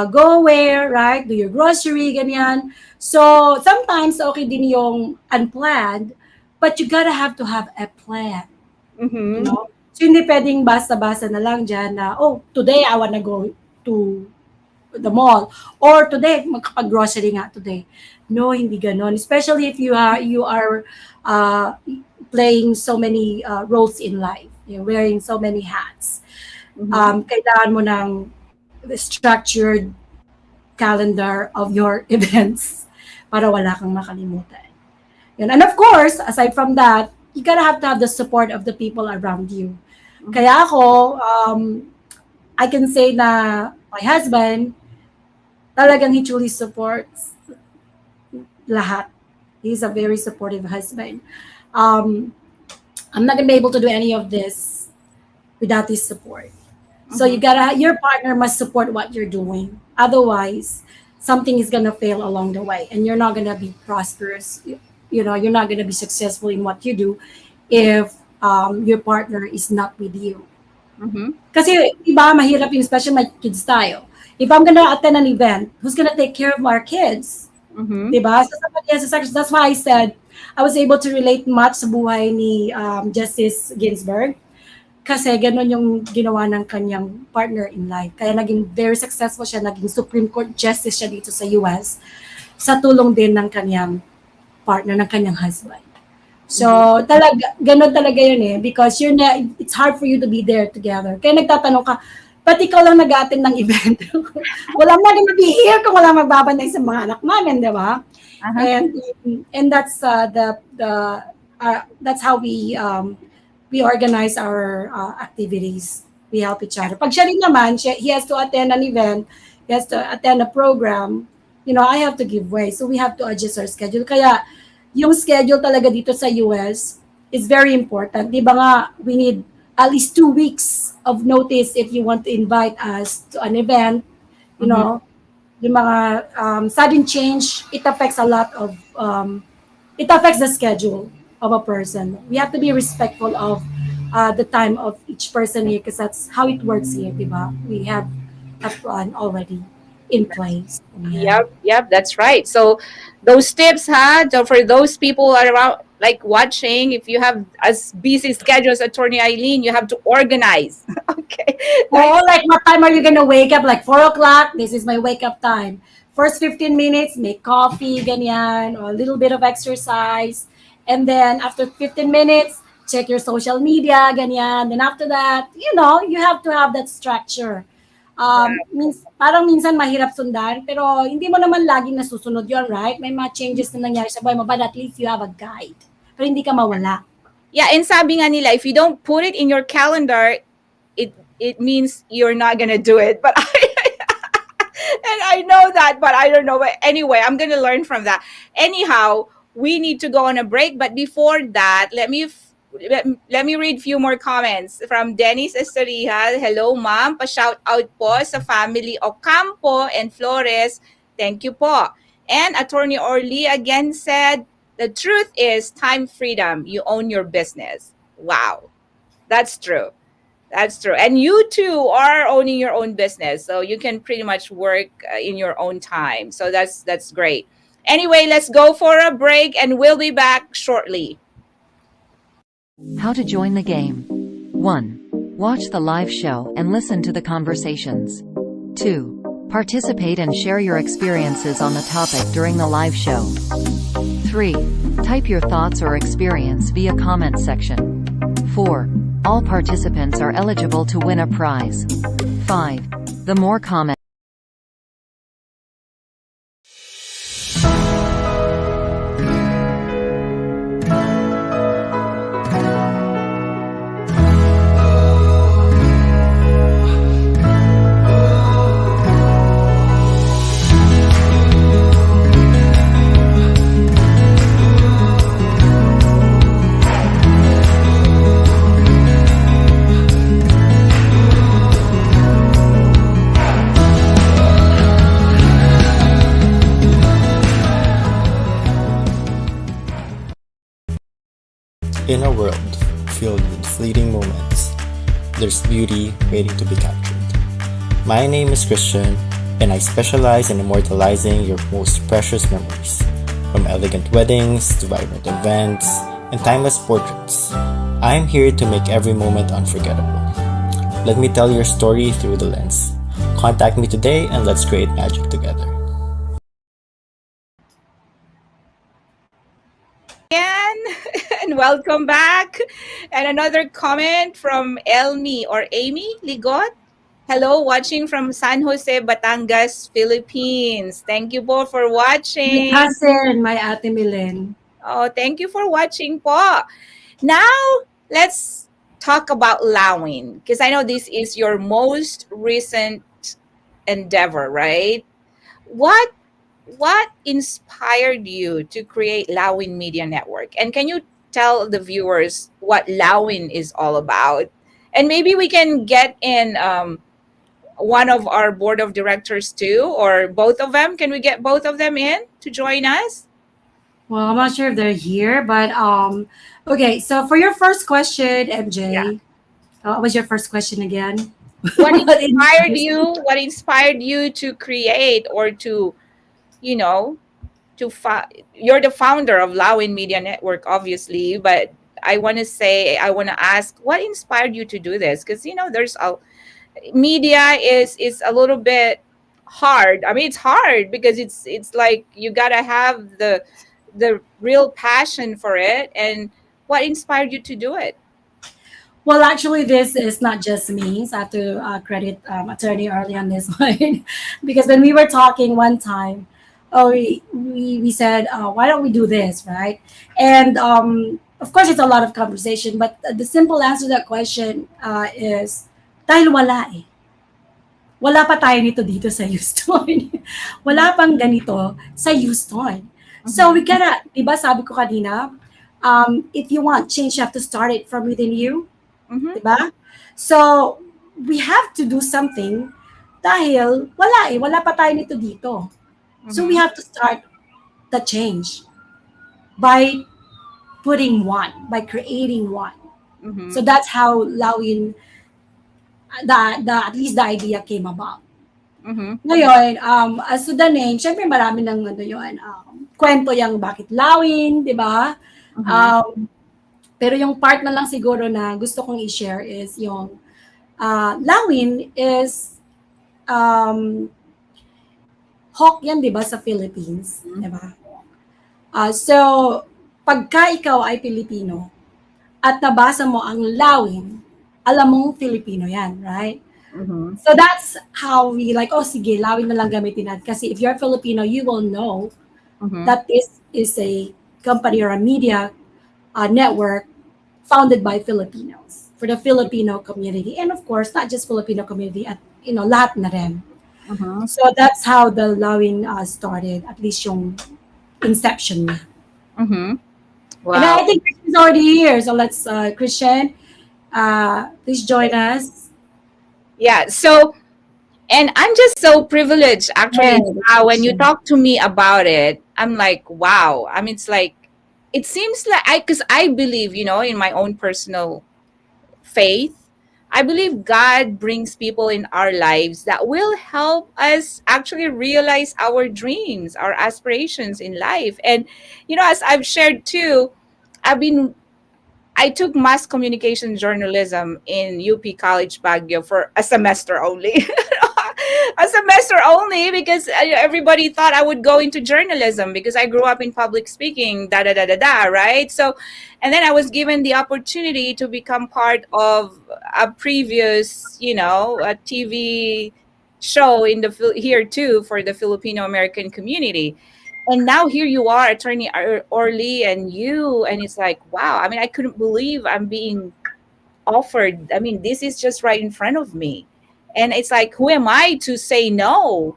go where, right? Do your grocery, ganyan. So, sometimes okay din yung unplanned, but you gotta have to have a plan. So, hindi pwedeng basta-basta na lang dyan na, oh, today I wanna go to the mall, or today magkapag-grocery nga today. No, hindi ganon. Especially if you are playing so many roles in life, wearing so many hats. Kailangan mo ng structured calendar of your events para wala kang makalimutan. And of course, aside from that, you gotta have to have the support of the people around you. Kaya ako, I can say na my husband, talagang he truly supports lahat. He's a very supportive husband. I'm not gonna be able to do any of this without his support. So your partner must support what you're doing. Otherwise, something is gonna fail along the way, and you're not gonna be prosperous. you're not going to be successful in what you do if your partner is not with you. Mm-hmm. Kasi iba mahirap yung especially my kids tayo. If I'm gonna attend an event, who's gonna take care of our kids? Mm-hmm. Diba? So somebody has a section. That's why I said I was able to relate much sa buhay ni Justice Ginsburg. Kasi ganun yung ginawa ng kanyang partner in life. Kaya naging very successful siya, naging Supreme Court Justice siya dito sa US sa tulong din ng kanyang partner, ng kanyang husband. So, ganun talaga yun eh. Because it's hard for you to be there together. Kaya nagtatanong ka, ba't ikaw lang nag-attend ng event? Walang na gonna be here kung walang magbabantay sa mga anak namin, di ba? And that's that's how we organize our activities. We help each other. Pag siya rin naman, he has to attend an event, he has to attend a program, I have to give way. So we have to adjust our schedule. Kaya yung schedule talaga dito sa US is very important. Di ba nga, we need at least 2 weeks of notice if you want to invite us to an event. Yung mga sudden change, it affects a lot of, it affects the schedule of a person. We have to be respectful of the time of each person here because that's how it works here, di ba? We have a plan already in place. Yep, that's right. So those tips, so for those people around like watching, if you have as busy schedule as Attorney Aileen, you have to organize. Okay. Oh, like what time are you gonna wake up? Like 4 o'clock? This is my wake up time. First 15 minutes, make coffee, ganyan, or a little bit of exercise. And then after 15 minutes, check your social media, ganyan. Then after that, you have to have that structure. Parang minsan mahirap sundan, pero hindi mo naman laging nasusunod yun, right? May mga changes na nangyari sa buhay mo, but at least you have a guide. Pero hindi ka mawala. Yeah, and sabi nga nila, if you don't put it in your calendar, it means you're not gonna do it. But and I know that, but I don't know. But anyway, I'm gonna learn from that. Anyhow, we need to go on a break. But before that, let me read a few more comments from Dennis Estorija. Hello, ma'am. Pa-shout out po sa family Ocampo and Flores. Thank you po. And Attorney Orly again said, the truth is time freedom. You own your business. Wow. That's true. That's true. And you too are owning your own business. So you can pretty much work in your own time. So that's great. Anyway, let's go for a break and we'll be back shortly. How to join the game. 1. Watch the live show and listen to the conversations. 2. Participate and share your experiences on the topic during the live show. 3. Type your thoughts or experience via comment section. 4. All participants are eligible to win a prize. 5. The more comments, In a world filled with fleeting moments, there's beauty waiting to be captured. My name is Christian, and I specialize in immortalizing your most precious memories, from elegant weddings to vibrant events and timeless portraits. I'm here to make every moment unforgettable. Let me tell your story through the lens. Contact me today and let's create magic together. And welcome back. And another comment from Amy Ligot. Hello, watching from San Jose, Batangas, Philippines. Thank you po for watching. My cousin, my Ate Milen. Oh, thank you for watching po. Now, let's talk about Lawin, because I know this is your most recent endeavor, right? What inspired you to create Lawin Media Network? And can you tell the viewers what Lawin is all about? And maybe we can get in one of our board of directors too, or both of them. Can we get both of them in to join us? Well, I'm not sure if they're here, but okay. So for your first question, Yeah. MJ, what was your first question again? What What inspired inspires you? What inspired you to create or to, you know, you're the founder of Lawin Media Network, obviously, but I want to ask, what inspired you to do this? Because, there's a media is a little bit hard. I mean, it's hard because it's like you gotta have the real passion for it. And what inspired you to do it? Well, actually, this is not just me. So I have to credit attorney early on this one, because when we were talking one time, we said, why don't we do this, right? And of course, it's a lot of conversation, but the simple answer to that question is dahil wala eh. Wala pa tayo nito dito sa Houston. Wala pang ganito sa Houston. So we Mm-hmm. gotta, di ba sabi ko kanina, if you want change, you have to start it from within you. Mm-hmm. 'Di ba? So, we have to do something dahil wala eh, wala pa tayo nito dito. So, we Mm-hmm. have to start the change by putting one, by creating one. So Mm-hmm. that's how Lawin, at least the idea came about. Mm-hmm. Ngayon, as to the name, syempre marami ng ano yun, kwento yung bakit Lawin, di ba? Mm-hmm. Um, pero yung part na lang siguro na gusto kong i-share is yung Lawin is um, hawk yan, di ba, sa Philippines, di ba? So, pagka ikaw ay Pilipino at nabasa mo ang Lawin, alam mong Filipino yan, right? Mm-hmm. So that's how we like, oh sige, Lawin na lang gamitin natin. Kasi if you're Filipino, you will know Mm-hmm. that this is a company or a media network founded by Filipinos for the Filipino community. And of course, not just Filipino community, at lahat na rin. Mm-hmm. So that's how the Lawin started, at least yung inception niya. Mm-hmm. And Wow. I think Christian's already here. So let's, Christian, please join us. Yeah. So, and I'm just so privileged, actually. Yes, When you Christian. talk to me about it, I'm like, wow. I mean, it's like, it seems like because I believe, in my own personal faith, I believe God brings people in our lives that will help us actually realize our dreams, our aspirations in life. And, as I've shared too, I've been I took mass communication journalism in UP College Baguio for a semester only. A semester only because everybody thought I would go into journalism because I grew up in public speaking, da da da da da, right? So, and then I was given the opportunity to become part of a previous, a TV show in here too for the Filipino American community. And now here you are, attorney Orly, and it's like, wow. I mean, I couldn't believe I'm being offered. I mean, this is just right in front of me. And it's like, who am I to say no?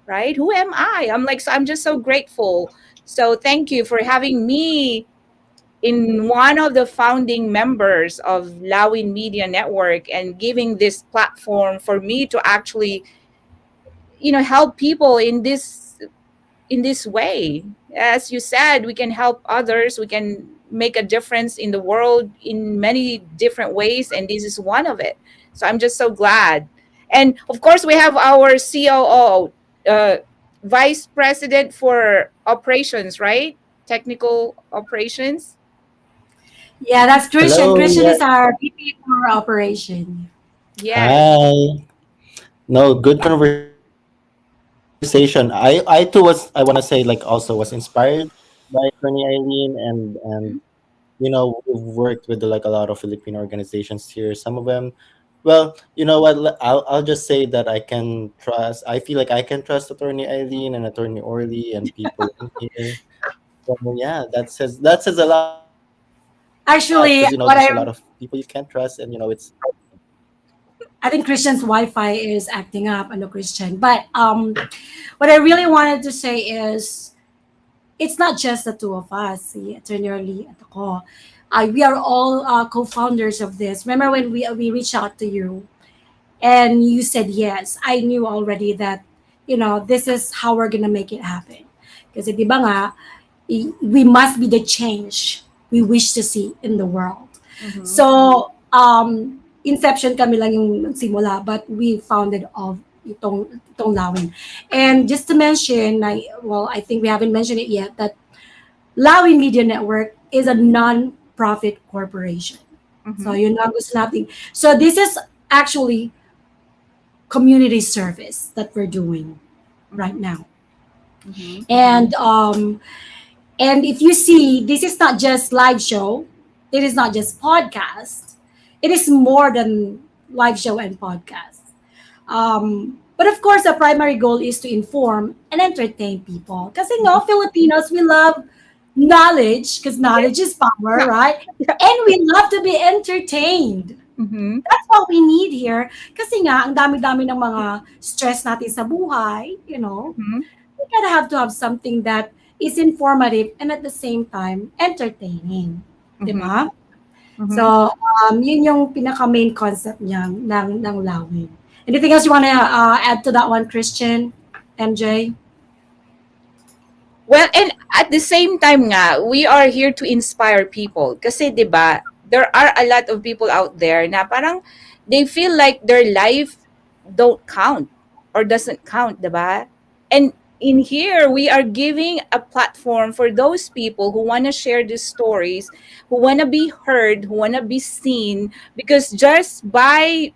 Right? Who am I? I'm like, so I'm just so grateful. So thank you for having me in one of the founding members of Lawin Media Network and giving this platform for me to actually, help people in this way. As you said, we can help others, we can make a difference in the world in many different ways, and this is one of it. So I'm just so glad. And of course, we have our COO, vice president for operations, right? Technical operations. Yeah, that's Christian. Hello, Christian yeah. is our VP for operation. Yes. Hi. No, good conversation. I too was, I want to say, like, also was inspired by Attorney Eileen, and we've worked with like a lot of Filipino organizations here. Some of them, well, you know what? I'll just say that I can trust. I feel like I can trust Attorney Eileen and Attorney Orly and people in here. So yeah, that says a lot because there's a lot of people Actually, you can't trust, and it's I think Christian's Wi-Fi is acting up. I know Christian, but what I really wanted to say is it's not just the two of us, si Attorney Lee at ako. We are all co-founders of this. Remember when we reached out to you and you said yes? I knew already that this is how we're gonna make it happen. Kasi di ba nga, we must be the change we wish to see in the world. Mm-hmm. So, inception kami lang yung nagsimula, but we founded of itong Lawin. And just to mention, I think we haven't mentioned it yet, that Lawin Media Network is a non-profit corporation. So, Mm-hmm. yun lang gusto natin. So, this is actually community service that we're doing right now. Mm-hmm. And if you see, this is not just live show, it is not just podcast, it is more than live show and podcast. But of course, the primary goal is to inform and entertain people. Because Filipinos, we love knowledge because knowledge is power, Yeah. right? And we love to be entertained. Mm-hmm. That's what we need here. Kasi nga, ang dami-dami ng mga stress natin sa buhay, Mm-hmm. we gotta have to have something that is informative and at the same time entertaining. Di Mm-hmm. ba? Mm-hmm. So, yun yung pinaka-main concept niya ng Lawin. Anything else you want to add to that one, Christian, MJ? Well, and at the same time nga, we are here to inspire people. Kasi 'di ba, there are a lot of people out there na parang they feel like their life don't count or doesn't count, 'di ba? And in here, we are giving a platform for those people who want to share these stories, who want to be heard, who want to be seen, because just by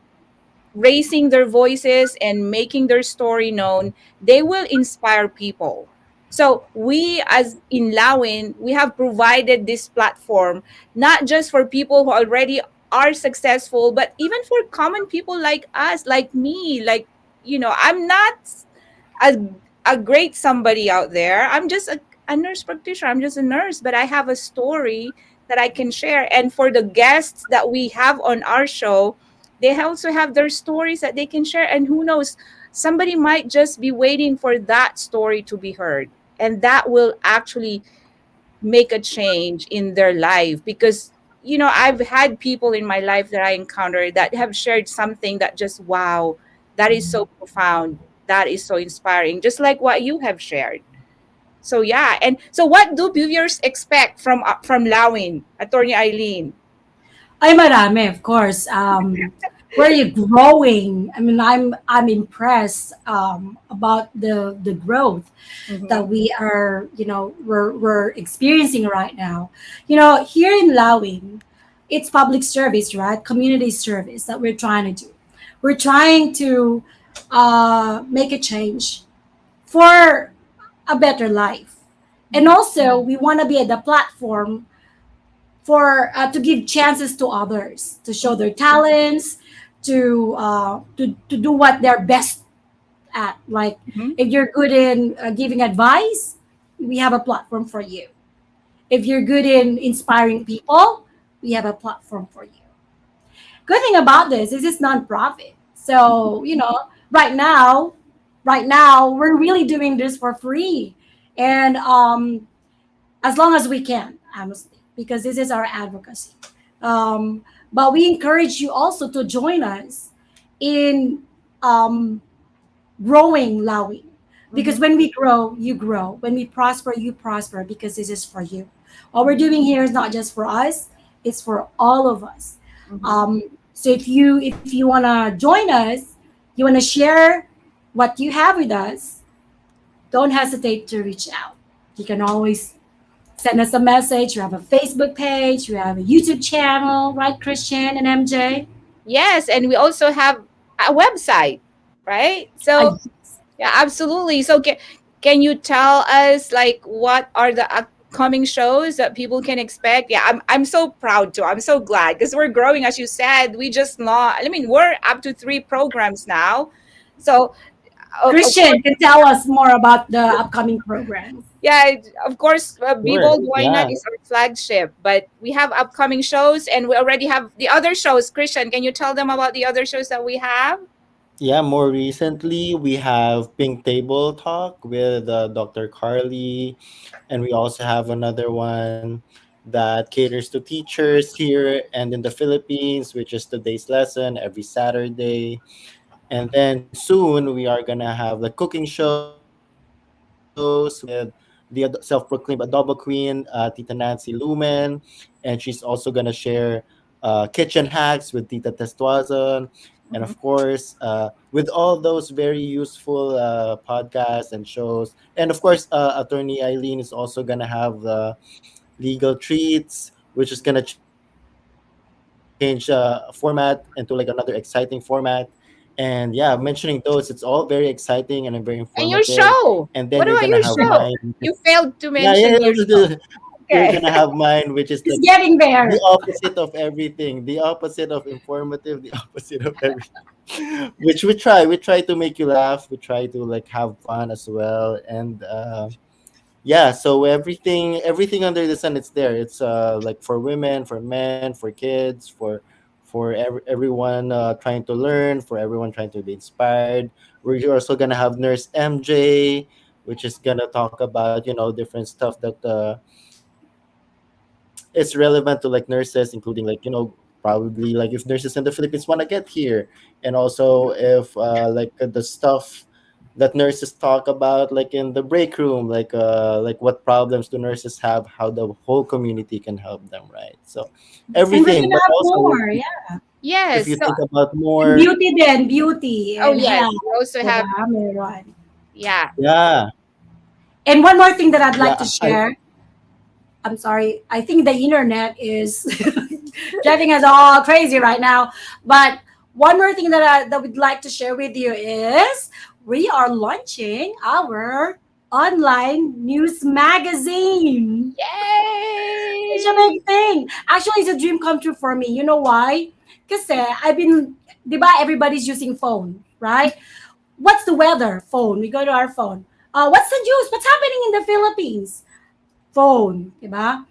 raising their voices and making their story known, they will inspire people. So we, as in Lawin, we have provided this platform not just for people who already are successful, but even for common people like us, like me, like I'm not a, a great somebody out there. I'm just a nurse practitioner. I'm just a nurse, but I have a story that I can share. And for the guests that we have on our show, they also have their stories that they can share. And who knows, somebody might just be waiting for that story to be heard. And that will actually make a change in their life because I've had people in my life that I encountered that have shared something that just wow, that is so profound, that is so inspiring, just like what you have shared. So yeah, and so what do viewers expect from Lawin, Attorney Eileen? Ay, marami, of course. Where you growing? I mean, I'm impressed about the growth Mm-hmm. that we're experiencing right now. Here in Lawin, it's public service, right? Community service that we're trying to do. We're trying to make a change for a better life, and also we want to be at the platform for to give chances to others to show their talents, to do what they're best at. Like Mm-hmm. if you're good in giving advice, we have a platform for you. If you're good in inspiring people, we have a platform for you. Good thing about this is it's non-profit. So, right now we're really doing this for free. And as long as we can, honestly, because this is our advocacy. But we encourage you also to join us in um, growing Lawi. Mm-hmm. Because when we grow, you grow. When we prosper, you prosper because this is for you. What we're doing here is not just for us, it's for all of us. Mm-hmm. So if you wanna join us, you wanna share what you have with us, don't hesitate to reach out. You can always send us a message. We have a Facebook page. We have a YouTube channel, right, Christian and MJ? Yes, and we also have a website, right? I, So yeah, absolutely. So can you tell us like what are the upcoming shows that people can expect? Yeah, I'm so proud too. I'm so glad because we're growing, as you said. We just launched. I mean, we're up to 3 programs now. So of course, Christian can tell us more about the upcoming programs. yeah, of course, Be Sure. Bold Why Not Yeah. is our flagship, but we have upcoming shows and we already have the other shows. Christian, can you tell them about the other shows that we have? Yeah, more recently we have Pink Table Talk with Dr. Carly, and we also have another one that caters to teachers here and in the Philippines, which is today's lesson every Saturday. And then soon we are gonna have the cooking shows with Dr. Louie. the self-proclaimed adobo queen, Tita Nancy Lumen, and she's also gonna share kitchen hacks with Tita Testuazon, and Mhm. of course, with all those very useful podcasts and shows, and of course, Attorney Eileen is also gonna have the legal treats, which is gonna change format into like another exciting format. And yeah, mentioning those, it's all very exciting and very informative. And your And then you're show. gonna have What about mine. your show? You failed to Yeah, mention your show. you're gonna Okay. have mine, which is like It's getting the there. opposite of everything, the opposite of informative, the opposite of everything. Which we try to make you laugh. We try to like have fun as well, and yeah. So everything under the sun, it's there. It's like for women, for men, for kids, for everyone trying to learn, for everyone trying to be inspired. We're also gonna have Nurse MJ, which is gonna talk about different stuff that is relevant to like nurses, including like probably like if nurses in the Philippines want to get here, and also if like the stuff that nurses talk about like in the break room, like what problems do nurses have, how the whole community can help them, right? So And we're everything, gonna but have also more, yeah. if Yes. you So, think about And more, beauty then, beauty oh and yes, health. we also have, Diba? Meron. yeah. yeah, And one more thing that I'd like to yeah, I share. I'm sorry. I think the internet is driving us all crazy right now. But one more thing that we'd like to share with you is we are launching our online news magazine. It's a Yay! big thing. Actually, it's a dream come true for me. You know why? Because I've been, di ba, everybody's using phone, right? What's the weather? Phone. We go to our phone. What's the news? What's happening in the Philippines? Phone, 'di ba?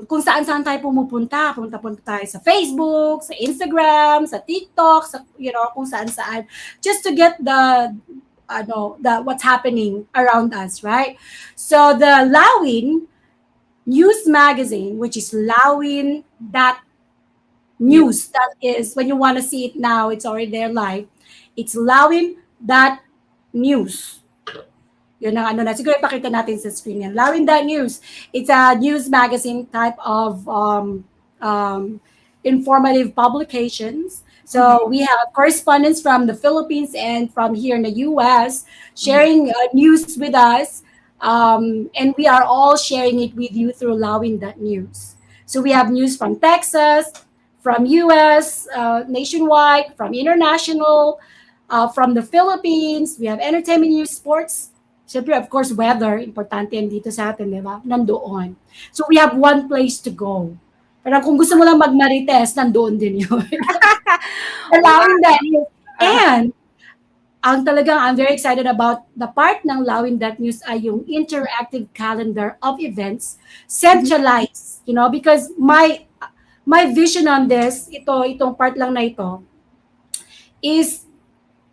Kung saan-saan tayo pumupunta, punta-punta tayo sa Facebook, sa Instagram, sa TikTok, sa kung saan-saan just to get the what's happening around us, right? So the Lawin news magazine, which is Lawin that New. news, that is when you want to see it now, it's already there live. It's Lawin that news. Yun ang ano na. Siguro ipakita natin sa screen yan. Lawin News. It's a news magazine type of informative publications. So we have correspondents from the Philippines and from here in the US sharing news with us. And we are all sharing it with you through Lawin News. So we have news from Texas, from US, nationwide, from international, from the Philippines. We have entertainment news, sports. Siyempre, of course, weather, importante yan dito sa atin, di ba? Nandoon. So we have one place to go. Pero kung gusto mo lang mag-marites, nandoon din yun. Allowing that. And, I'm very excited about the part ng Lawin That News ay yung interactive calendar of events centralized, because my vision on this, itong part lang na ito, is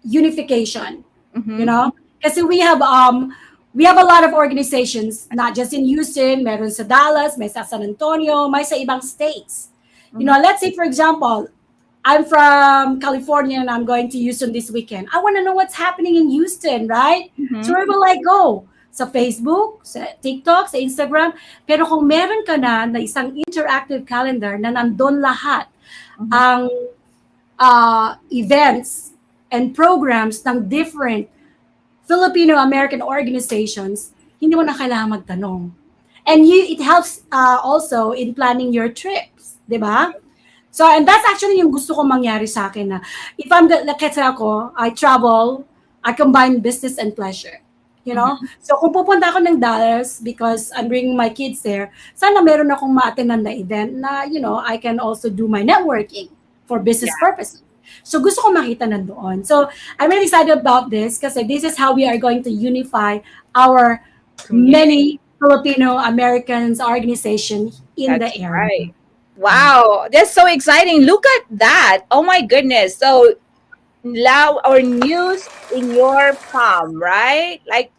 unification. You Mhm. know, kasi we have a lot of organizations, not just in Houston, meron sa Dallas, may sa San Antonio, may sa ibang states. Let's say for example, I'm from California and I'm going to Houston this weekend. I want to know what's happening in Houston, right? Mhm. So where will I go? Sa Facebook, sa TikTok, sa Instagram. Pero kung meron ka na isang interactive calendar na nandun lahat ang events and programs ng different Filipino-American organizations, hindi mo na kailangan magtanong. And it helps also in planning your trips, di ba? So, and that's actually yung gusto kong mangyari sa akin na if kasi ako, I travel, I combine business and pleasure. So kung pupunta ako ng Dallas because I'm bringing my kids there, sana meron akong ma-attendan na event na, I can also do my networking for business purposes. So gusto ko makita nandoon. So I'm really excited about this kasi this is how we are going to unify our many Filipino Americans organization in the That's area. right. Wow, that's so exciting. Look at that. Oh my goodness. So or news in your palm, right? Like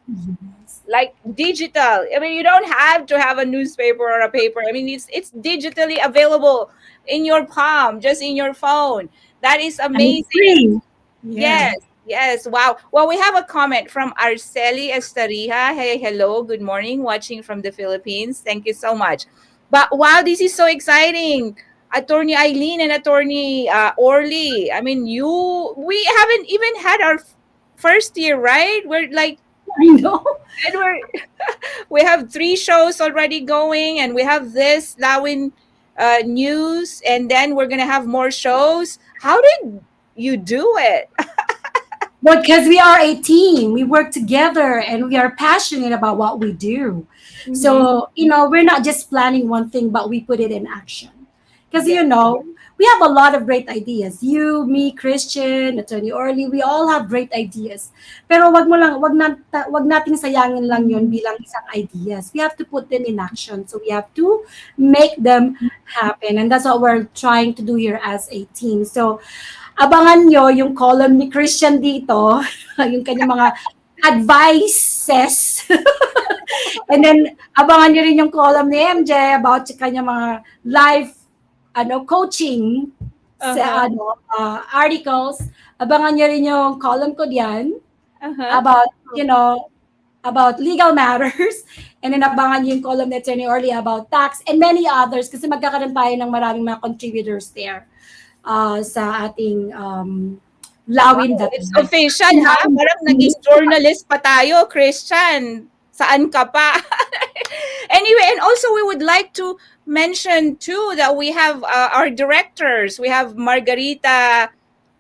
digital. I mean, you don't have to have a newspaper or a paper. I mean, it's digitally available in your palm, just in your phone. That is And it's amazing. free. Yeah. Yes. Yes, wow. Well, we have a comment from Arceli Estarija. Hey, hello, good morning, watching from the Philippines. Thank you so much. But wow, this is so exciting. Attorney Eileen and Attorney Orly. I mean, we haven't even had our first year, right? We're like, I know. and we have 3 shows already going, and we have this Lawin news, and then we're gonna have more shows. How did you do it? Because we are a team, we work together, and we are passionate about what we do. Mhm. So, we're not just planning one thing, but we put it in action. Because, Yeah. we have a lot of great ideas. You, me, Christian, Attorney Orly, we all have great ideas. Pero wag nating sayangin lang yon bilang isang ideas. We have to put them in action. So we have to make them happen. And that's what we're trying to do here as a team. So, abangan nyo yung column ni Christian dito, yung kanyang mga advices. And then, abangan nyo rin yung column ni MJ about sa kanyang mga life coaching Uh-huh. sa articles. Abangan nyo rin yung column ko diyan Uh-huh. about, about legal matters. And then abangan nyo yung column ni Attorney Orly about tax and many others kasi magkakaroon tayo ng maraming mga contributors there sa ating lawin Wow, that it's official ha. Parang naging journalist pa tayo, Christian. Saan ka pa? Anyway, and also we would like to mention too that we have our directors. We have Margarita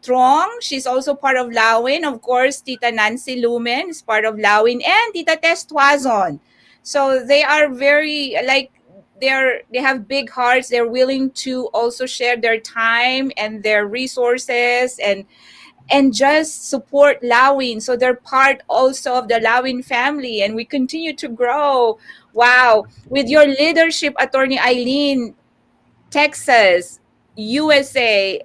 Trong. She's also part of Lawin. Of course, Tita Nancy Lumen is part of Lawin, and Tita Tess Tuazon. So they are very like they have big hearts. They're willing to also share their time and their resources and just support Lawin. So they're part also of the Lawin family, and we continue to grow. Wow. With your leadership, Attorney Eileen, Texas, USA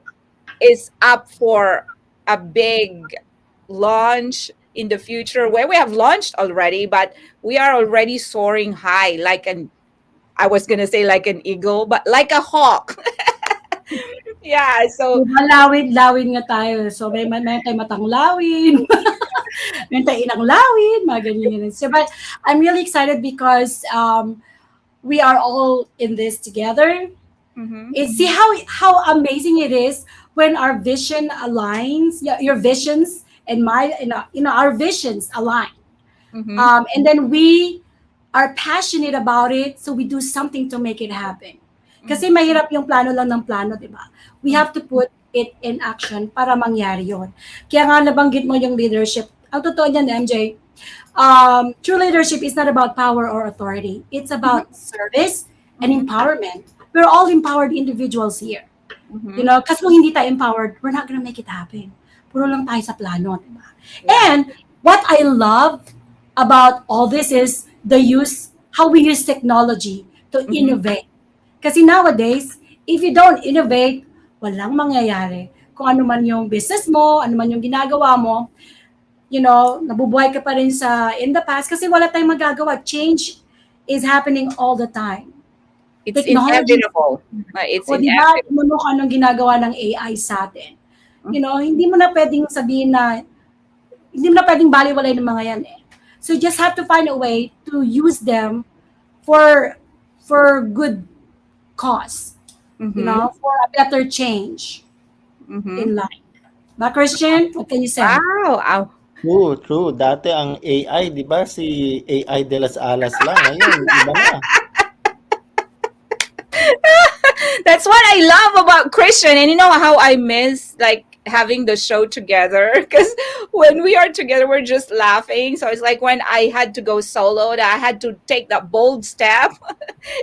is up for a big launch in the future where we have launched already, but we are already soaring high like I was going to say like an eagle, but like a hawk. Yeah, so diba, lawin nga tayo. So may tayo matang lawin, may tayo inang lawin, mga ganyan. So, but I'm really excited because we are all in this together. mhm, See how amazing it is when our vision aligns, your visions and my, our visions align. mhm, And then we are passionate about it, so we do something to make it happen. Kasi mahirap yung plano lang ng plano, di ba? We have to put it in action para mangyari yon. Kaya nga nabanggit mo yung leadership. Ang totoo niyan, MJ, true leadership is not about power or authority. It's about service and empowerment. We're all empowered individuals here. mhm. Kasi kung hindi tayo empowered, we're not gonna make it happen. Puro lang tayo sa plano, di ba? And what I love about all this is how we use technology to innovate. Kasi nowadays, if you don't innovate, walang mangyayari. Kung ano man yung business mo, ano man yung ginagawa mo, nabubuhay ka pa rin in the past kasi wala tayong magagawa. Change is happening all the time. It's Technology, inevitable. It's o di ba, inevitable. anong ginagawa ng AI sa atin. Hindi mo na pwedeng sabihin na, hindi mo na pwedeng baliwalay ng mga yan eh. So you just have to find a way to use them for good cause, for a better change in life. Ba, Christian? What can you say? Wow. True. Dati ang AI, di ba, si AI de las Alas lang. Ngayon, iba na. That's what I love about Christian. And you know how I miss like having the show together? Because when we are together, we're just laughing. So it's like when I had to go solo, that I had to take that bold step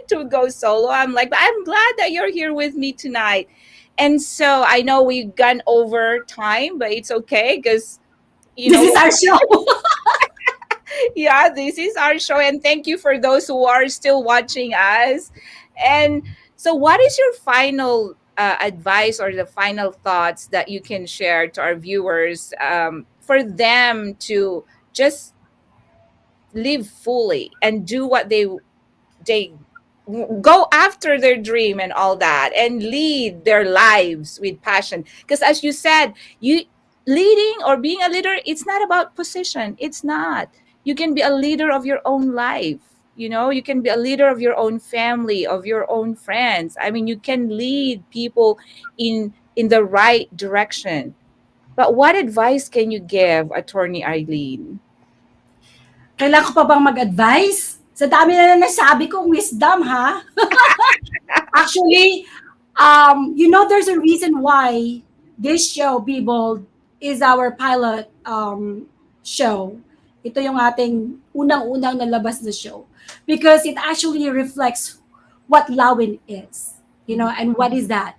to go solo. I'm like, I'm glad that you're here with me tonight. And so I know we've gone over time, but it's okay because, This is our show. yeah, this is our show. And thank you for those who are still watching us. And so, what is your final advice or the final thoughts that you can share to our viewers for them to just live fully and do what they go after their dream and all that and lead their lives with passion? Because as you said, leading or being a leader, it's not about position. It's not. You can be a leader of your own life. You can be a leader of your own family, of your own friends. I mean, you can lead people in the right direction. But what advice can you give, Attorney Eileen? Kailangan ko pa bang mag-advise? Sa dami na nasabi kong wisdom, ha? Actually, there's a reason why this show, Be Bold, is our pilot show. Ito yung ating unang-unang nalabas na show. Because it actually reflects what Lawin is. And what is that?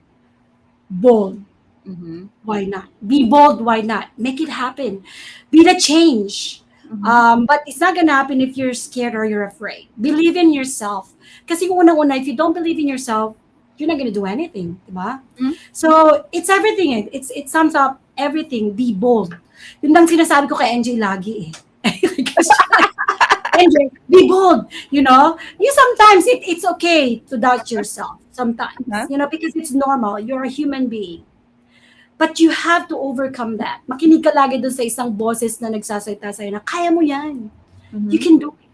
Bold. Mm-hmm. Why not? Be bold, why not? Make it happen. Be the change. But it's not gonna happen if you're scared or you're afraid. Believe in yourself. Kasi unang-una, if you don't believe in yourself, you're not gonna do anything, diba? So it's everything. It sums up everything. Be bold. Yun lang sinasabi ko kay NJ lagi eh. NJ, be bold. You sometimes it's okay to doubt yourself. Sometimes, because it's normal. You're a human being. But you have to overcome that. Makinig ka lagi doon sa isang boses na nagsasalita sa'yo na kaya mo yan. You can do it.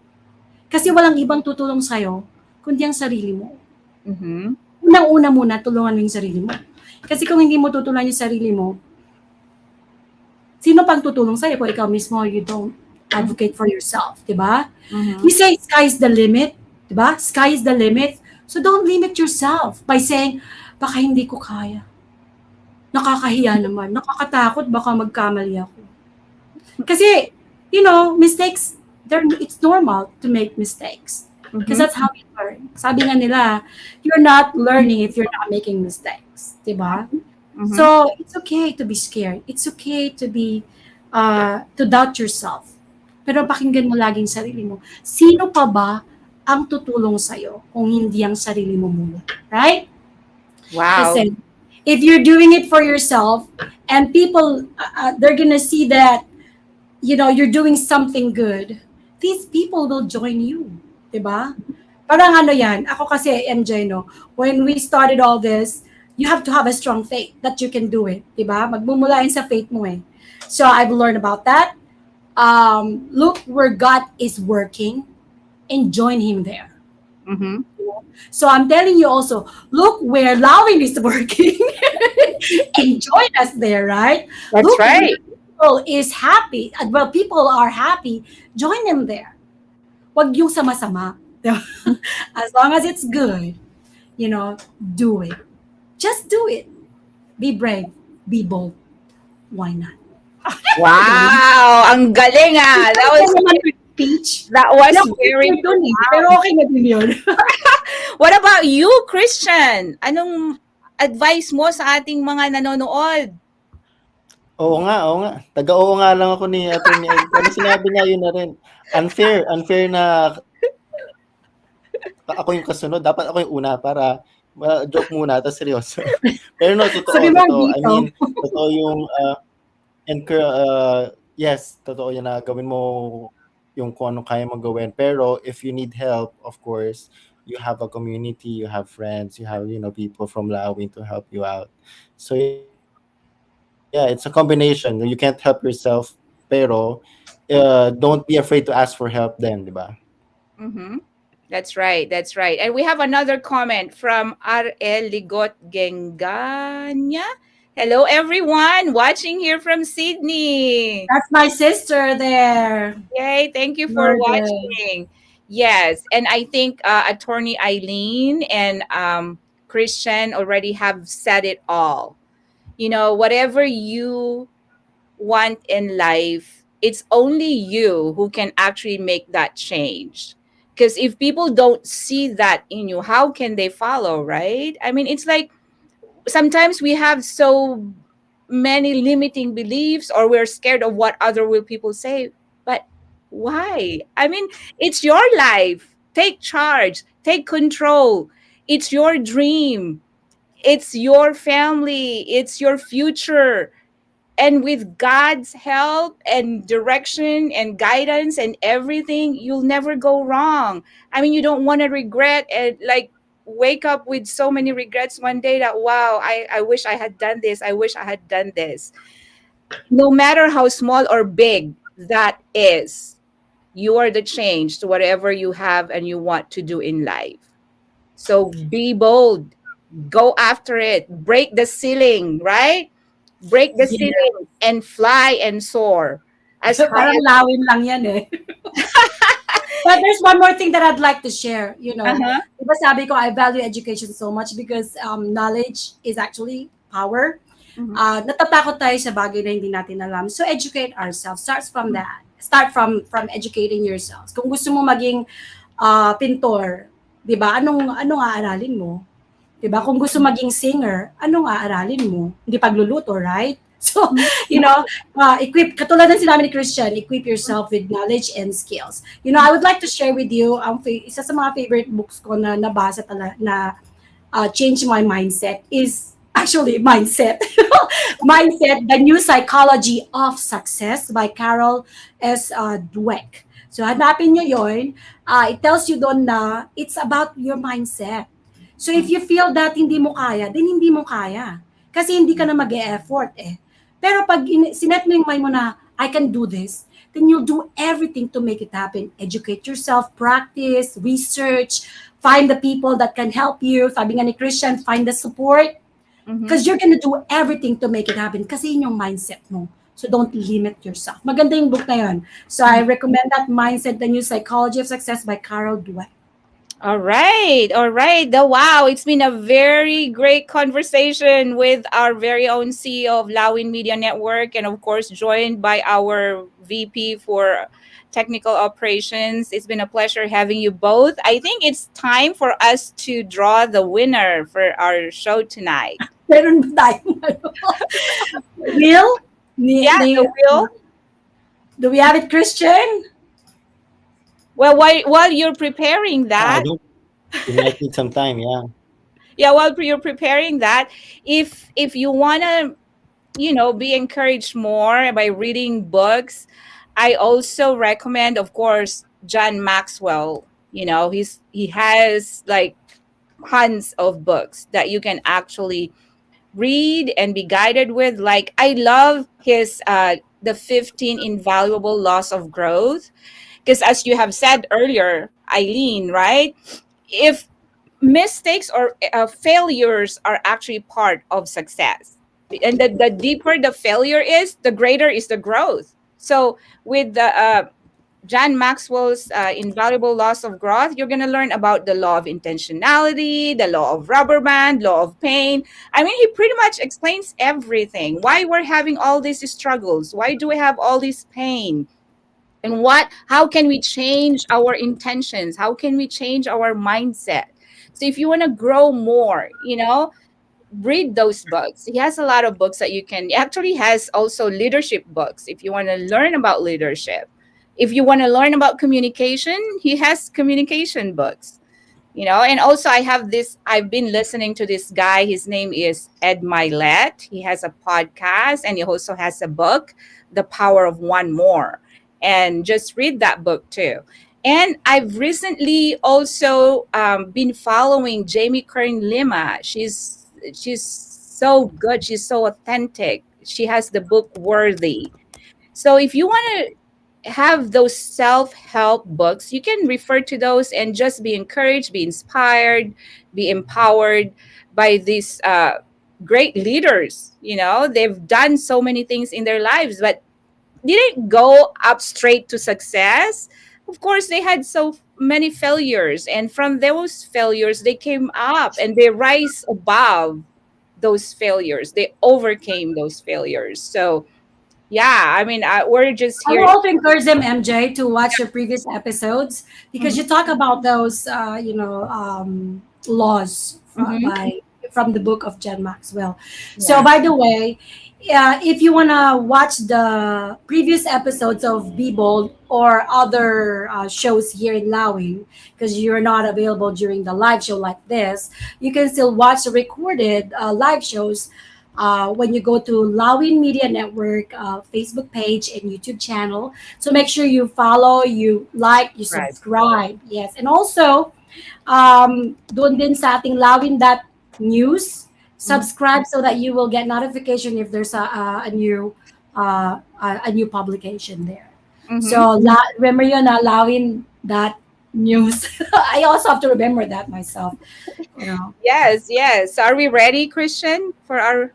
Kasi walang ibang tutulong sa'yo kundi ang sarili mo. Unang-una muna, tulungan mo yung sarili mo. Kasi kung hindi mo tutulungan yung sarili mo, sino pang tutulong sa'yo kung ikaw mismo you don't advocate for yourself, diba? We say sky is the limit, diba? Sky is the limit. So don't limit yourself by saying, baka hindi ko kaya. Nakakahiya naman. Nakakatakot, baka magkamali ako. Kasi, mistakes, it's normal to make mistakes. Because that's how you learn. Sabi nga nila, you're not learning if you're not making mistakes. Diba? So, it's okay to be scared. It's okay to to doubt yourself. Pero pakinggan mo laging sarili mo. Sino pa ba ang tutulong sa'yo kung hindi ang sarili mo muna? Right? Wow. Kasi, if you're doing it for yourself and people, they're gonna see that, you're doing something good, these people will join you. Diba? Parang yan, ako kasi, MJ, when we started all this, you have to have a strong faith that you can do it. Diba? Magmumulain sa faith mo eh. So I've learned about that. Look where God is working and join Him there. So I'm telling you also, look where Lawin is working and join us there, right? That's look right. People is happy. Well, people are happy. Join them there. Wag yung sama-sama. As long as it's good, do it. Just do it. Be brave. Be bold. Why not? Wow! Ang galing ah! That was speech. That was very pero okay na din yun. What about you, Christian? Anong advice mo sa ating mga nanonood? Oo nga. Taga-oo nga lang ako ni Atty. Ano sinabi niya, yun na rin. Unfair na ako yung kasunod. Dapat ako yung una para joke muna, tapos seryoso. Pero totoo. I mean, totoo yung yes, totoo yun na gawin mo yung kung anong kaya mong gawin. Pero if you need help, of course, you have a community, you have friends, you have people from Lawin to help you out. So yeah, it's a combination. You can't help yourself, pero don't be afraid to ask for help then, di ba? That's right. And we have another comment from Aileen Ligot Dizon. Hello, everyone watching here from Sydney. That's my sister there. Yay, thank you for watching. Yes, and I think Attorney Eileen and Christian already have said it all. Whatever you want in life, it's only you who can actually make that change. Because if people don't see that in you, how can they follow, right? I mean, it's like sometimes we have so many limiting beliefs, or we're scared of what other people say. But why? I mean, it's your life. Take charge. Take control. It's your dream. It's your family. It's your future. And with God's help and direction and guidance and everything, you'll never go wrong. I mean, you don't want to regret and wake up with so many regrets one day that, wow, I wish I had done this. I wish I had done this. no matter how small or big that is, you are the change to whatever you have and you want to do in life. So be bold, go after it, break the ceiling, right? Break the Yeah. ceiling and fly and soar as high Parang as. lawin lang yan eh. But there's one more thing that I'd like to share. Uh-huh. Diba sabi ko, I value education so much because knowledge is actually power. Mhm. Natatakot tayo sa bagay na hindi natin alam. So educate ourselves. Starts from that. Start from educating yourselves. Kung gusto mo maging pintor, 'di ba? Anong aaralin mo? 'Di ba? Kung gusto maging singer, anong aaralin mo? Hindi pagluluto, right? So, equip, katulad ng sinabi ni Christian, equip yourself with knowledge and skills. I would like to share with you, isa sa mga favorite books ko na nabasa na change my mindset is actually mindset. Mindset, The New Psychology of Success by Carol S. Dweck. So, hanapin nyo yun. It tells you doon na it's about your mindset. So, if you feel that hindi mo kaya, then hindi mo kaya. Kasi hindi ka na mag-e-effort eh. Pero pag sinet mo yung mind mo na, I can do this, then you'll do everything to make it happen. Educate yourself, practice, research, find the people that can help you. Sabi nga ni Christian, find the support. Because you're gonna do everything to make it happen. Kasi yun yung mindset mo. So don't limit yourself. Maganda yung book na yun. So I recommend that Mindset, The New Psychology of Success by Carol Dweck. All right. All right. Wow. It's been a very great conversation with our very own CEO of Lawin Media Network, and of course, joined by our VP for Technical Operations. It's been a pleasure having you both. I think it's time for us to draw the winner for our show tonight. Meron ba tayong Will? Yeah, the wheel. Do we have it, Christian? Well, while you're preparing I that, think you might need some time, yeah. yeah, while you're preparing that, if you want to, be encouraged more by reading books, I also recommend, of course, John Maxwell. He has like tons of books that you can actually read and be guided with. Like, I love his the 15 invaluable laws of growth, because as you have said earlier, Aileen, right? If mistakes or failures are actually part of success, and the deeper the failure is, the greater is the growth. So with the John Maxwell's invaluable laws of growth, you're going to learn about the law of intentionality, the law of rubber band, law of pain. I mean, he pretty much explains everything. Why we're having all these struggles? Why do we have all this pain? And how can we change our intentions? How can we change our mindset? So if you want to grow more, read those books. He has a lot of books that you can, he actually has also leadership books if you want to learn about leadership. If you want to learn about communication, he has communication books. And also I've been listening to this guy. His name is Ed Milet. He has a podcast and he also has a book, The Power of One More. And just read that book too. And I've recently also been following Jamie Kern Lima. She's so good. She's so authentic. She has the book Worthy. So if you want to have those self-help books, you can refer to those and just be encouraged, be inspired, be empowered by these great leaders. They've done so many things in their lives, but didn't go up straight to success. Of course, they had so many failures, and from those failures they came up and they rise above those failures. They overcame those failures. So yeah, I mean, we're just I here. will also encourage them, MJ, to watch your previous episodes because you talk about those, laws from the book of John Maxwell. So, by the way, if you want to watch the previous episodes of Be Bold or other shows here in Lawing, because you're not available during the live show like this, you can still watch the recorded live shows when you go to Lawin Media Network Facebook page and YouTube channel. So make sure you follow, you like, you subscribe. Yes. And also, doon din sa ating Lawin.news, subscribe so that you will get notification if there's a new a new publication there. Mm-hmm. So remember you're not allowing that news. I also have to remember that myself. You know. Yes, yes. Are we ready, Christian, for our?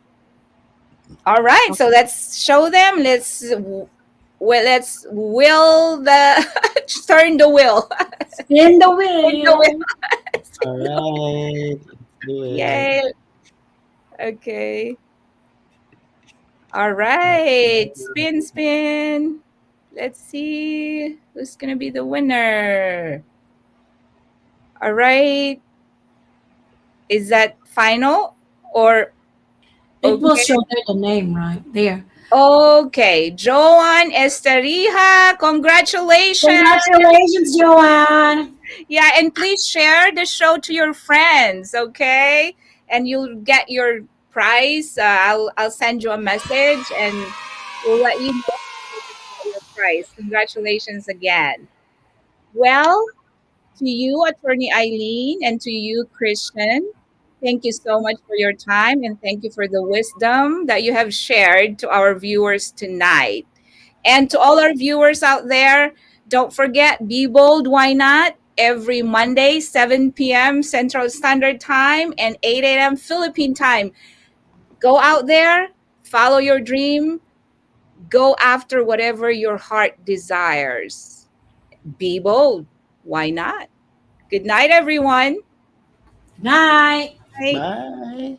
All right. So let's show them. Let's will the turn the wheel. Spin the Turn the wheel. wheel. Alright, let's do it. Yay. Okay. All right. Spin, spin. Let's see who's gonna be the winner. All right. Is that final or It will okay? show there the name right there. Okay, Joan Esterija, congratulations. Congratulations, Joanne. Yeah, and please share the show to your friends, okay? And you'll get your prize. I'll send you a message and we'll let you know your prize. Congratulations again. Well, to you, Attorney Eileen, and to you, Christian, thank you so much for your time and thank you for the wisdom that you have shared to our viewers tonight. And to all our viewers out there, don't forget, be bold, why not? Every Monday, 7 p.m. Central Standard Time and 8 a.m. Philippine time. Go out there, follow your dream, go after whatever your heart desires. Be bold, why not? Good night, everyone. Night. Bye. Bye.